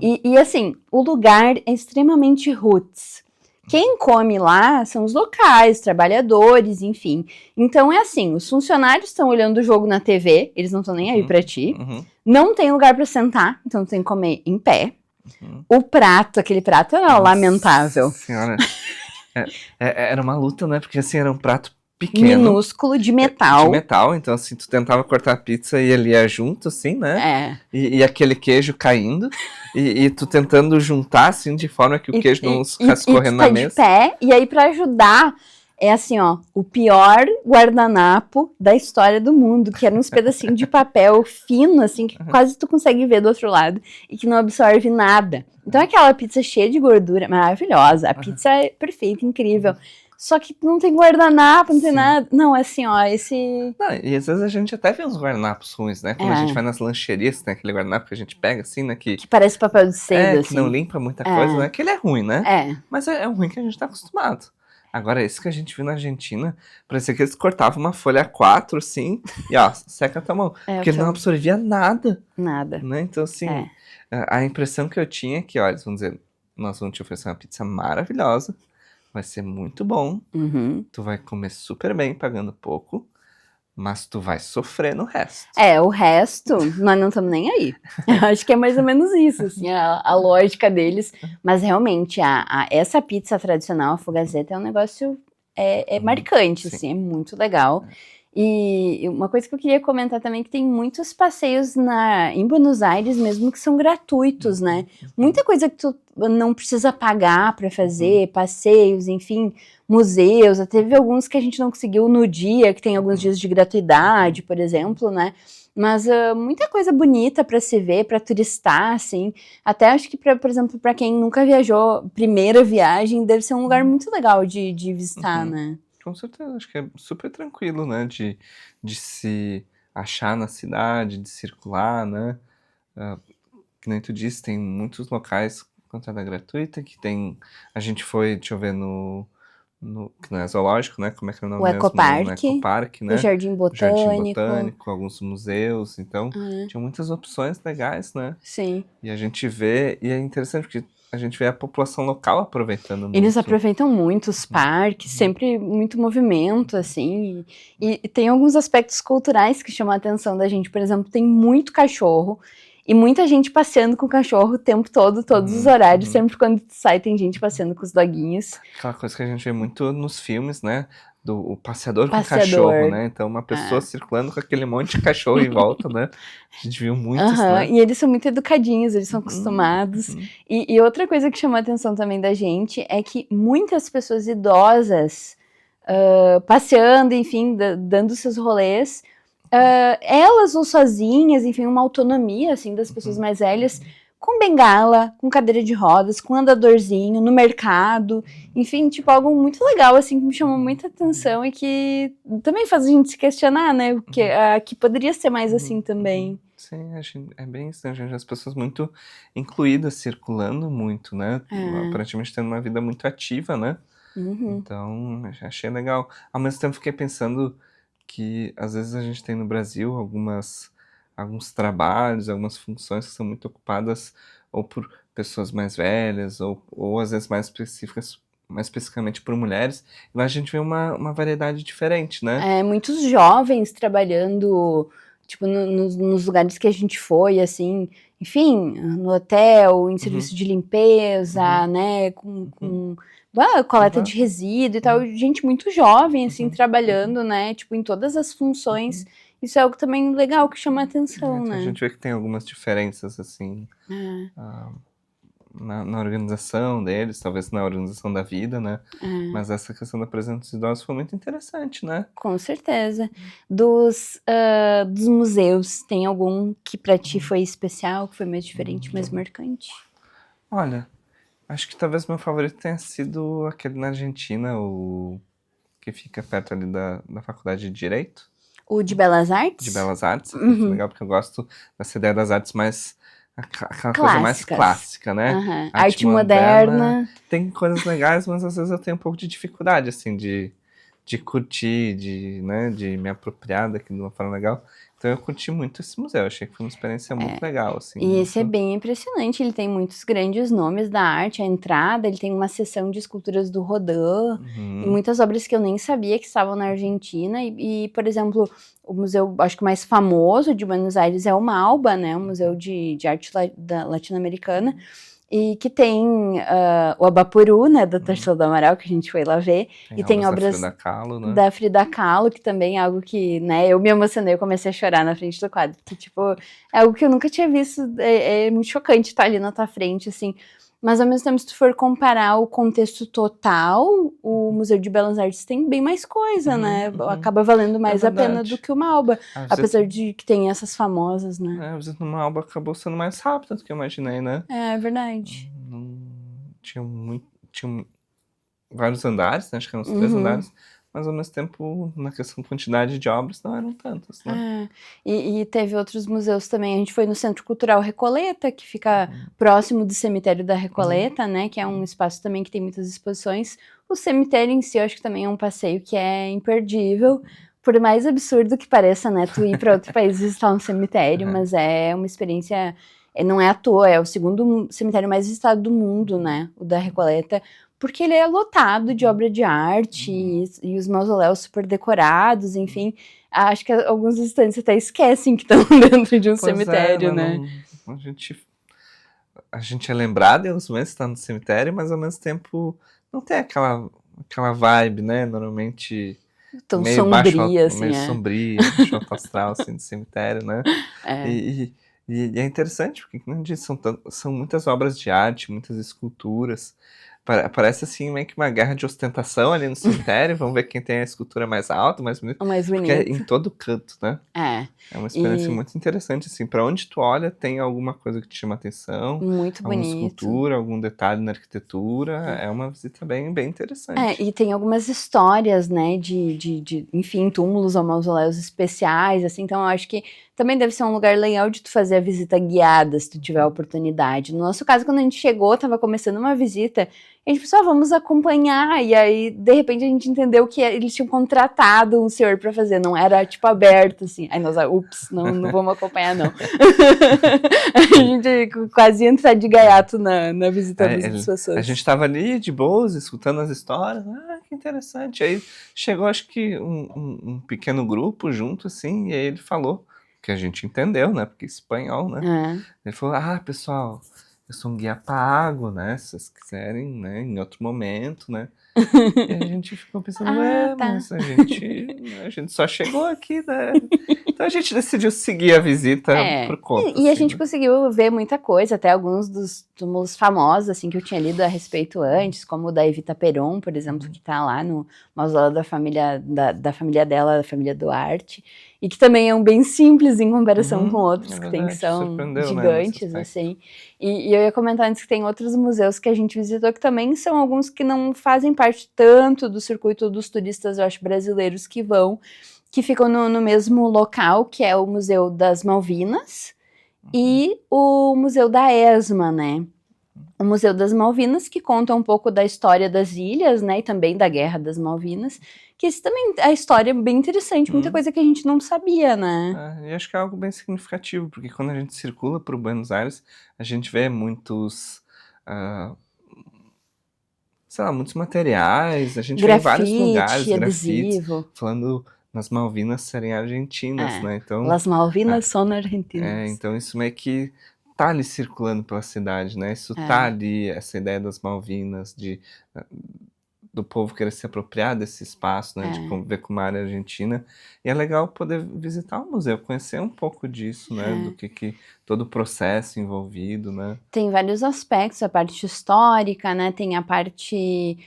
S1: E assim, o lugar é extremamente roots. Quem come lá são os locais, trabalhadores, enfim. Então é assim, os funcionários estão olhando o jogo na TV, eles não estão nem aí pra ti. Não tem lugar pra sentar, então tu tem que comer em pé. O prato, aquele prato era lamentável.
S2: Senhora, era uma luta, né? Porque assim, era um prato pequeno.
S1: Minúsculo, de metal.
S2: De metal, então assim, tu tentava cortar a pizza e ele ia junto, assim, né? E aquele queijo caindo, e tu tentando juntar, assim, de forma que o queijo não ficasse correndo na mesa.
S1: De pé, e aí pra ajudar, é assim, ó, o pior guardanapo da história do mundo, que era uns pedacinhos de papel fino, assim, que quase tu consegue ver do outro lado, e que não absorve nada. Então aquela pizza cheia de gordura, maravilhosa, a pizza é perfeita, incrível. Só que não tem guardanapo, não tem nada. Não, assim, ó, esse...
S2: Não, e às vezes a gente até vê uns guardanapos ruins, né? Quando a gente vai nas lancherias, tem aquele guardanapo que a gente pega, assim, né? Que
S1: parece papel de seda, assim.
S2: Que não limpa muita coisa, né? Que ele é ruim, né? Mas é ruim que a gente tá acostumado. Agora, esse que a gente viu na Argentina, parecia que eles cortavam uma folha A4, assim, e ó, seca a tua mão. Porque ele não absorvia nada.
S1: Nada.
S2: Né? Então, assim, a impressão que eu tinha é que, olha, eles vão dizer, nós vamos te oferecer uma pizza maravilhosa, vai ser muito bom, tu vai comer super bem pagando pouco, mas tu vai sofrer no resto.
S1: O resto, nós não estamos nem aí. Eu acho que é mais ou menos isso, assim, a lógica deles. Mas realmente, essa pizza tradicional, a Fugazeta, é um negócio marcante, assim, é muito legal. E uma coisa que eu queria comentar também, que tem muitos passeios em Buenos Aires mesmo que são gratuitos, né? Muita coisa que tu não precisa pagar para fazer, passeios, enfim, museus, até teve alguns que a gente não conseguiu no dia, que tem alguns dias de gratuidade, por exemplo, né? Mas muita coisa bonita para se ver, para turistar, assim. Até acho que, por exemplo, para quem nunca viajou, primeira viagem, deve ser um lugar muito legal de visitar, né?
S2: Com certeza, acho que é super tranquilo, né, de se achar na cidade, de circular, né, que nem tu disse, tem muitos locais com entrada gratuita, que tem, a gente foi, deixa eu ver, que não é zoológico, né, como é que é o nome mesmo?
S1: Ecopark,
S2: no Ecopark, né,
S1: o Jardim Botânico,
S2: alguns museus, então tinha muitas opções legais, né,
S1: sim,
S2: e a gente vê, e é interessante porque a gente vê a população local aproveitando muito.
S1: Eles aproveitam muito os parques, sempre muito movimento, assim, e tem alguns aspectos culturais que chamam a atenção da gente. Por exemplo, tem muito cachorro e muita gente passeando com o cachorro o tempo todo, todos os horários, sempre quando sai tem gente passeando com os doguinhos.
S2: Aquela coisa que a gente vê muito nos filmes, né? O passeador com cachorro, né? Então, uma pessoa circulando com aquele monte de cachorro em volta, né? A gente viu muitos, né?
S1: E eles são muito educadinhos, eles são acostumados. E outra coisa que chamou a atenção também da gente é que muitas pessoas idosas, passeando, enfim, dando seus rolês, elas ou sozinhas, enfim, uma autonomia, assim, das pessoas mais velhas, com bengala, com cadeira de rodas, com andadorzinho, no mercado, enfim, tipo, algo muito legal, assim, que me chamou muita atenção e que também faz a gente se questionar, né, porque aqui poderia ser mais assim também.
S2: Sim, é bem isso, né, gente? As pessoas muito incluídas, circulando muito, né, aparentemente tendo uma vida muito ativa, né, então, achei legal. Ao mesmo tempo, fiquei pensando que, às vezes, a gente tem no Brasil alguns trabalhos, algumas funções que são muito ocupadas ou por pessoas mais velhas, ou às vezes mais especificamente por mulheres, mas a gente vê uma variedade diferente, né?
S1: Muitos jovens trabalhando, tipo, nos lugares que a gente foi, assim, enfim, no hotel, em serviço de limpeza, né, com coleta de resíduo e tal, gente muito jovem, assim, trabalhando, né, tipo, em todas as funções. Isso é algo também legal que chama a atenção, né?
S2: A gente vê que tem algumas diferenças, assim, na organização deles, talvez na organização da vida, né? Mas essa questão da presença dos idosos foi muito interessante, né?
S1: Com certeza. Dos museus, tem algum que pra ti foi especial, que foi mais diferente, mais marcante?
S2: Olha, acho que talvez meu favorito tenha sido aquele na Argentina, o que fica perto ali da Faculdade de Direito.
S1: O de Belas Artes?
S2: De Belas Artes, é muito legal, porque eu gosto dessa ideia das artes mais... Aquela coisa mais clássica, né?
S1: Arte moderna.
S2: Tem coisas legais, mas às vezes eu tenho um pouco de dificuldade, assim, de de curtir, né, de me apropriar daquilo de uma forma legal. Então eu curti muito esse museu, achei que foi uma experiência muito legal, assim.
S1: E esse é
S2: muito...
S1: bem impressionante, ele tem muitos grandes nomes da arte, a entrada, ele tem uma seção de esculturas do Rodin, e muitas obras que eu nem sabia que estavam na Argentina, por exemplo, o museu, acho que o mais famoso de Buenos Aires é o MALBA, né, o Museu de Arte Latino-Americana, e que tem o Abapuru, né, da Tarsila do Amaral, que a gente foi lá ver, e tem obras
S2: da Frida Kahlo, né?
S1: da Frida Kahlo, que também é algo que, né, eu me emocionei, eu comecei a chorar na frente do quadro, que, tipo, é algo que eu nunca tinha visto, é muito chocante estar ali na tua frente, assim, mas ao mesmo tempo, se tu for comparar o contexto total, o Museu de Belas Artes tem bem mais coisa, né, acaba valendo mais a pena do que o Malba, apesar de que tem essas famosas, né.
S2: A visita no Malba acabou sendo mais rápida do que eu imaginei, né?
S1: É verdade.
S2: Tinha vários andares, né? Acho que eram uns 3 andares, mas ao mesmo tempo, na questão de quantidade de obras, não eram tantas, né?
S1: E teve outros museus também, a gente foi no Centro Cultural Recoleta, que fica próximo do cemitério da Recoleta, né, que é um espaço também que tem muitas exposições. O cemitério em si, eu acho que também é um passeio que é imperdível, por mais absurdo que pareça, né, tu ir para outro país visitar um cemitério, mas é uma experiência, não é à toa, é o segundo cemitério mais visitado do mundo, né, o da Recoleta, porque ele é lotado de obra de arte e os mausoléus super decorados, enfim. Acho que alguns visitantes até esquecem que estão dentro de um cemitério, né?
S2: A gente é lembrado em alguns momentos de estar no cemitério, mas ao mesmo tempo não tem aquela vibe, né? Normalmente
S1: tão
S2: meio
S1: sombria, assim,
S2: meio sombria, baixo alto astral, assim, do cemitério, né? E é interessante, porque, como eu disse, são muitas obras de arte, muitas esculturas. Parece, assim, meio que uma guerra de ostentação ali no cemitério. Vamos ver quem tem a escultura mais alta, mais bonita.
S1: O mais bonito.
S2: Porque é em todo canto, né? É uma experiência
S1: E
S2: muito interessante, assim. Pra onde tu olha, tem alguma coisa que te chama atenção.
S1: muito
S2: Alguma
S1: bonito.
S2: escultura, algum detalhe na arquitetura. É uma visita bem, bem interessante.
S1: E tem algumas histórias, né, enfim, túmulos ou mausoléus especiais, assim, então eu acho que também deve ser um lugar legal de tu fazer a visita guiada, se tu tiver a oportunidade. No nosso caso, quando a gente chegou, tava começando uma visita, a gente pensou, vamos acompanhar, e aí, de repente, a gente entendeu que eles tinham contratado um senhor pra fazer, não era, tipo, aberto, assim. Aí nós, ups, não vamos acompanhar, não. A gente quase ia entrar de gaiato na visita das pessoas.
S2: A gente tava ali, de boas, escutando as histórias, que interessante. Aí chegou, acho que, um pequeno grupo junto, assim, e aí ele falou, que a gente entendeu, né, porque espanhol, né? Ele falou, pessoal, eu sou um guia pago, né, se vocês quiserem, né, em outro momento, né? E a gente ficou pensando, mas a gente só chegou aqui, né? Então a gente decidiu seguir a visita por conta.
S1: E a gente conseguiu ver muita coisa, até alguns dos túmulos famosos, assim, que eu tinha lido a respeito antes, como o da Evita Peron, por exemplo, que tá lá no mausoléu da família dela, da família Duarte, e que também é um bem simples em comparação com outros que tem, que são gigantes, né, assim. E eu ia comentar antes que tem outros museus que a gente visitou que também são alguns que não fazem parte tanto do circuito dos turistas, eu acho, brasileiros que vão, que ficam no mesmo local, que é o Museu das Malvinas e o Museu da ESMA, né? O Museu das Malvinas, que conta um pouco da história das ilhas, né, e também da Guerra das Malvinas, que isso também, a história é bem interessante, muita coisa que a gente não sabia, né?
S2: E acho que é algo bem significativo, porque quando a gente circula por Buenos Aires, a gente vê muitos, sei lá, muitos materiais, a gente vê em vários lugares,
S1: adesivo,
S2: falando nas Malvinas serem argentinas, né? Então,
S1: Las Malvinas são argentinas.
S2: Então isso meio que tá ali circulando pela cidade, né? Isso tá ali, essa ideia das Malvinas, do povo querer se apropriar desse espaço, né? De conviver com uma área argentina. E é legal poder visitar o museu, conhecer um pouco disso, né? Do que todo o processo envolvido, né?
S1: Tem vários aspectos, a parte histórica, né? Tem a parte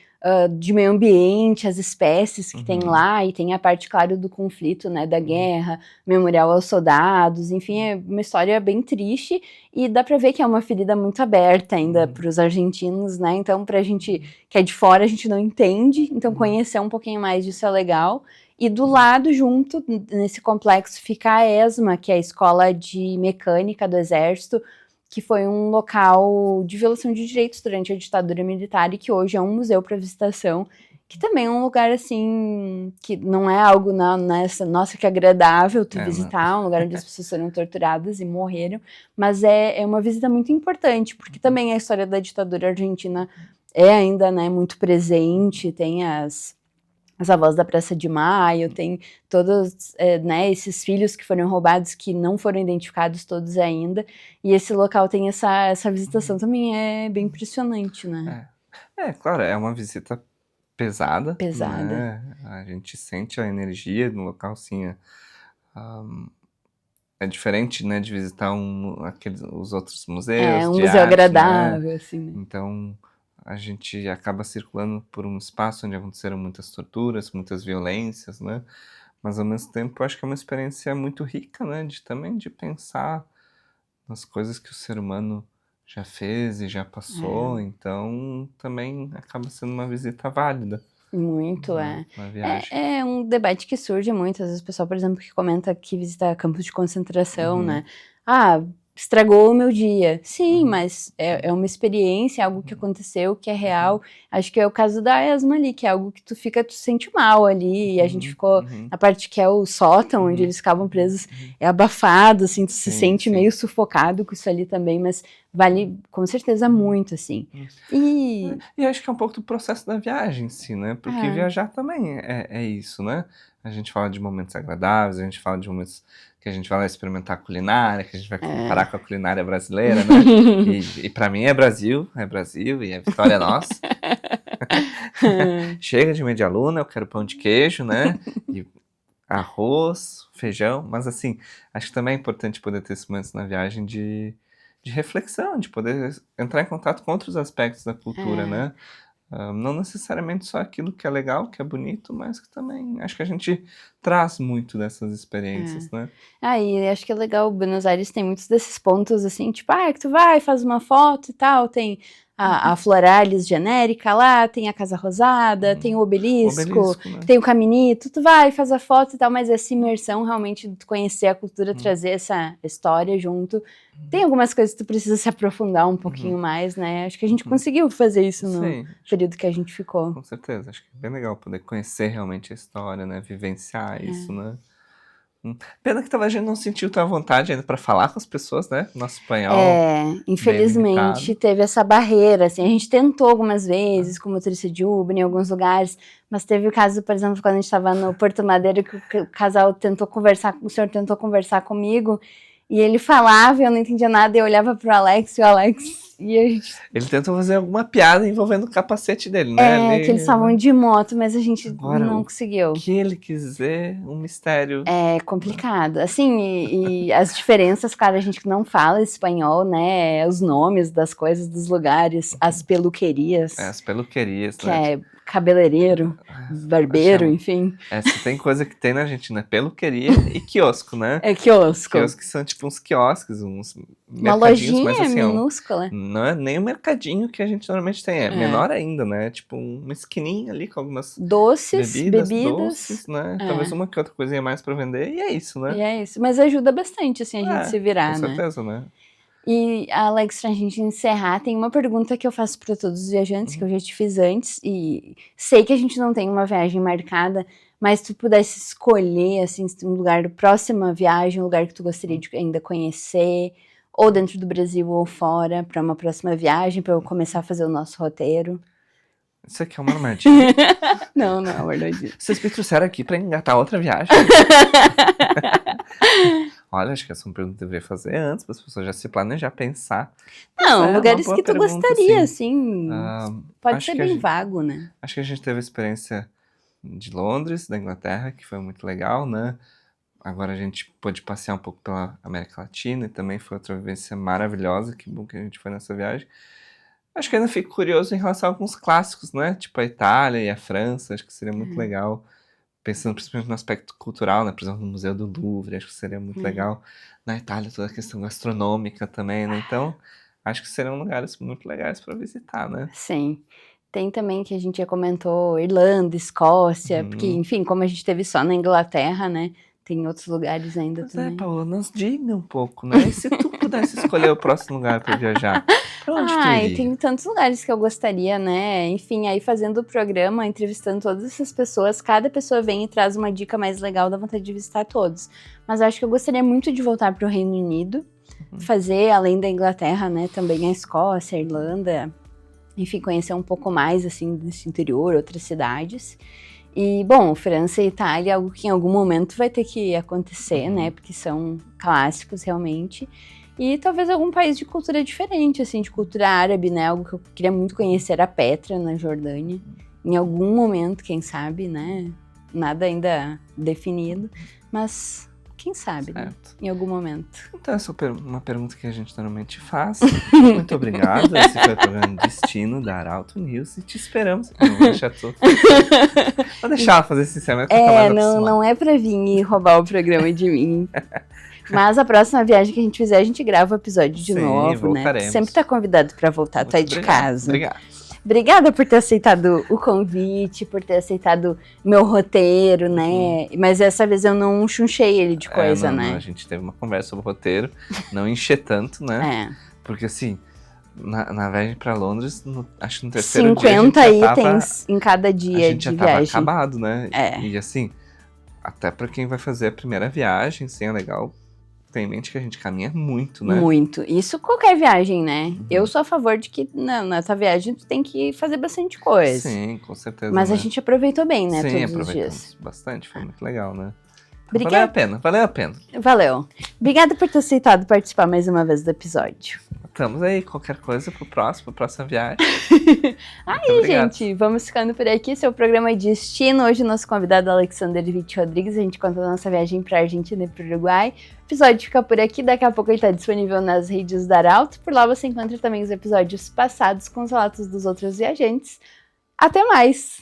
S1: de meio ambiente, as espécies que tem lá, e tem a parte, claro, do conflito, né, da guerra, memorial aos soldados, enfim, é uma história bem triste, e dá pra ver que é uma ferida muito aberta ainda pros argentinos, né, então pra gente que é de fora, a gente não entende, então conhecer um pouquinho mais disso é legal. E do lado, junto, nesse complexo, fica a ESMA, que é a Escola de Mecânica do Exército, que foi um local de violação de direitos durante a ditadura militar e que hoje é um museu para visitação, que também é um lugar, assim, que não é algo nessa, nossa, que agradável tu visitar, um lugar onde as pessoas foram torturadas e morreram, mas é uma visita muito importante, porque também a história da ditadura argentina é ainda, né, muito presente, tem as avós da Praça de Maio, tem todos, né, esses filhos que foram roubados, que não foram identificados todos ainda, e esse local tem essa visitação também, é bem impressionante, né?
S2: Claro, é uma visita pesada,
S1: Pesada.
S2: né? A gente sente a energia no local, sim. É diferente, né, de visitar os outros museus
S1: Um
S2: de
S1: museu
S2: arte, né?
S1: agradável, assim, né?
S2: Então, a gente acaba circulando por um espaço onde aconteceram muitas torturas, muitas violências, né? Mas, ao mesmo tempo, eu acho que é uma experiência muito rica, né? Também de pensar nas coisas que o ser humano já fez e já passou. Então, também acaba sendo uma visita válida.
S1: Muito,
S2: Uma viagem.
S1: É um debate que surge muito, às vezes o pessoal, por exemplo, que comenta que visita campos de concentração, né? Ah, estragou o meu dia. Sim, mas é uma experiência, algo que aconteceu, que é real. Acho que é o caso da ESMA ali, que é algo que tu sente mal ali, e a gente ficou na parte que é o sótão, onde eles ficavam presos, é abafado, assim, tu se sente meio sufocado com isso ali também, mas vale com certeza muito, assim.
S2: E acho que é um pouco do processo da viagem em si, né? Porque viajar também é isso, né? A gente fala de momentos agradáveis, a gente fala de momentos que a gente vai lá experimentar a culinária, que a gente vai comparar com a culinária brasileira, né? E pra mim é Brasil e a vitória é nossa. Chega de medialuna, eu quero pão de queijo, né? E arroz, feijão, mas assim, acho que também é importante poder ter esses momentos na viagem de reflexão, de poder entrar em contato com outros aspectos da cultura, né? Não necessariamente só aquilo que é legal, que é bonito, mas que também acho que a gente traz muito dessas experiências, né?
S1: E acho que é legal, Buenos Aires tem muitos desses pontos, assim, tipo, que tu vai, faz uma foto e tal, tem a Floralis genérica lá, tem a Casa Rosada, tem o obelisco,
S2: né?
S1: tem o Caminito, tu vai, faz a foto e tal, mas essa imersão realmente de tu conhecer a cultura, trazer essa história junto. Tem algumas coisas que tu precisa se aprofundar um pouquinho mais, né? Acho que a gente conseguiu fazer isso no período que a gente ficou.
S2: Com certeza, acho que é bem legal poder conhecer realmente a história, né? Vivenciar isso, né? Pena que talvez a gente não sentiu tanta vontade ainda pra falar com as pessoas, né? Nosso espanhol.
S1: Infelizmente teve essa barreira, assim, a gente tentou algumas vezes com motorista de Uber em alguns lugares, mas teve o caso, por exemplo, quando a gente estava no Porto Madeira, que o casal tentou conversar, o senhor tentou conversar comigo, e ele falava e eu não entendia nada, e eu olhava pro Alex, e o Alex...
S2: Ele tentou fazer alguma piada envolvendo o capacete dele, né?
S1: Que eles estavam de moto, mas a gente não conseguiu.
S2: O que ele quis dizer, um mistério.
S1: É complicado. Assim, e as diferenças, claro, a gente não fala espanhol, né? Os nomes das coisas, dos lugares, as peluquerias.
S2: As peluquerias,
S1: que é cabeleireiro, barbeiro, enfim.
S2: Se tem coisa que tem na Argentina, peluqueria e quiosco, né?
S1: Quiosco.
S2: Quiosques são tipo uns quiosques, uns
S1: uma lojinha mas, assim, minúscula.
S2: Não é nem o mercadinho que a gente normalmente tem, é menor ainda, né? Tipo uma esquininha ali com algumas
S1: doces, bebidas.
S2: Doces, né? Talvez uma que outra coisinha mais pra vender, e é isso, né?
S1: E é isso, mas ajuda bastante, assim, a gente se virar,
S2: com certeza, né?
S1: E, Alex, pra gente encerrar, tem uma pergunta que eu faço para todos os viajantes, que eu já te fiz antes, e sei que a gente não tem uma viagem marcada, mas se tu pudesse escolher, assim, um lugar, próxima viagem, um lugar que tu gostaria de ainda conhecer, ou dentro do Brasil ou fora, para uma próxima viagem, para eu começar a fazer o nosso roteiro.
S2: Isso aqui é uma armadilha?
S1: Não é uma armadilha.
S2: Vocês me trouxeram aqui pra engatar outra viagem. Olha, acho que essa é uma pergunta que eu deveria fazer antes, para as pessoas já se planejar, pensar.
S1: Não, lugares que tu gostaria, assim. Pode ser bem vago, né?
S2: Acho que a gente teve a experiência de Londres, da Inglaterra, que foi muito legal, né? Agora a gente pôde passear um pouco pela América Latina e também foi outra vivência maravilhosa. Que bom que a gente foi nessa viagem. Acho que ainda fico curioso em relação a alguns clássicos, né? Tipo a Itália e a França, acho que seria muito legal. Pensando principalmente no aspecto cultural, né? Por exemplo, no Museu do Louvre, acho que seria muito legal. Na Itália, toda a questão gastronômica também, né? Então, acho que seriam lugares muito legais para visitar, né?
S1: Sim. Tem também, que a gente já comentou, Irlanda, Escócia, porque, enfim, como a gente teve só na Inglaterra, né? tem outros lugares ainda
S2: Mas
S1: também.
S2: Paula, nos diga um pouco, né? E se tu pudesse escolher o próximo lugar pra viajar, pra onde tu
S1: Ai,
S2: iria?
S1: tem tantos lugares que eu gostaria, né? Enfim, aí fazendo o programa, entrevistando todas essas pessoas, cada pessoa vem e traz uma dica mais legal, dá vontade de visitar todos. Mas eu acho que eu gostaria muito de voltar pro Reino Unido, fazer, além da Inglaterra, né, também a Escócia, a Irlanda, enfim, conhecer um pouco mais, assim, desse interior, outras cidades. E, bom, França e Itália é algo que em algum momento vai ter que acontecer, né? Porque são clássicos, realmente. E talvez algum país de cultura diferente, assim, de cultura árabe, né? Algo que eu queria muito conhecer, a Petra, na Jordânia. Em algum momento, quem sabe, né? Nada ainda definido, mas quem sabe, né?
S2: Certo.
S1: Em algum momento.
S2: Então, essa é uma pergunta que a gente normalmente faz. Muito obrigado. Esse foi o programa Destino da Arauto News e te esperamos. Não vou deixar tu. Vou deixar ela fazer esse encerramento que tá mais acostumada.
S1: Não é pra vir e roubar o programa de mim. Mas a próxima viagem que a gente fizer, a gente grava o episódio de
S2: Sim,
S1: novo, né?
S2: voltaremos.
S1: Tu sempre tá convidado pra voltar, tu é de casa.
S2: Obrigado.
S1: Obrigada por ter aceitado o convite, por ter aceitado meu roteiro, né? Mas dessa vez eu não chunchei ele de coisa, né?
S2: Não, a gente teve uma conversa sobre o roteiro, não encher tanto, né? Porque assim, na viagem pra Londres, acho que no terceiro dia
S1: 50 itens em cada dia de
S2: viagem. A gente já tava
S1: viagem.
S2: acabado, né?
S1: É.
S2: E assim, até pra quem vai fazer a primeira viagem, sim, é legal. Tem em mente que a gente caminha muito, né?
S1: Muito. Isso qualquer viagem, né? Eu sou a favor de que nessa viagem tu tem que fazer bastante coisa.
S2: Sim, com certeza.
S1: Mas
S2: né?
S1: a gente aproveitou bem, né?
S2: Sim,
S1: Todos os
S2: aproveitamos
S1: dias.
S2: bastante, foi muito legal, né?
S1: Obrigada.
S2: Valeu a pena.
S1: Valeu. Obrigada por ter aceitado participar mais uma vez do episódio.
S2: Estamos aí, qualquer coisa pra próxima viagem.
S1: Aí, gente, vamos ficando por aqui. Seu programa é Destino. Hoje, nosso convidado é Alexander Vitti Rodrigues. A gente conta a nossa viagem pra Argentina e pro Uruguai. O episódio fica por aqui. Daqui a pouco ele tá disponível nas redes da Arauto. Por lá você encontra também os episódios passados com os relatos dos outros viajantes. Até mais!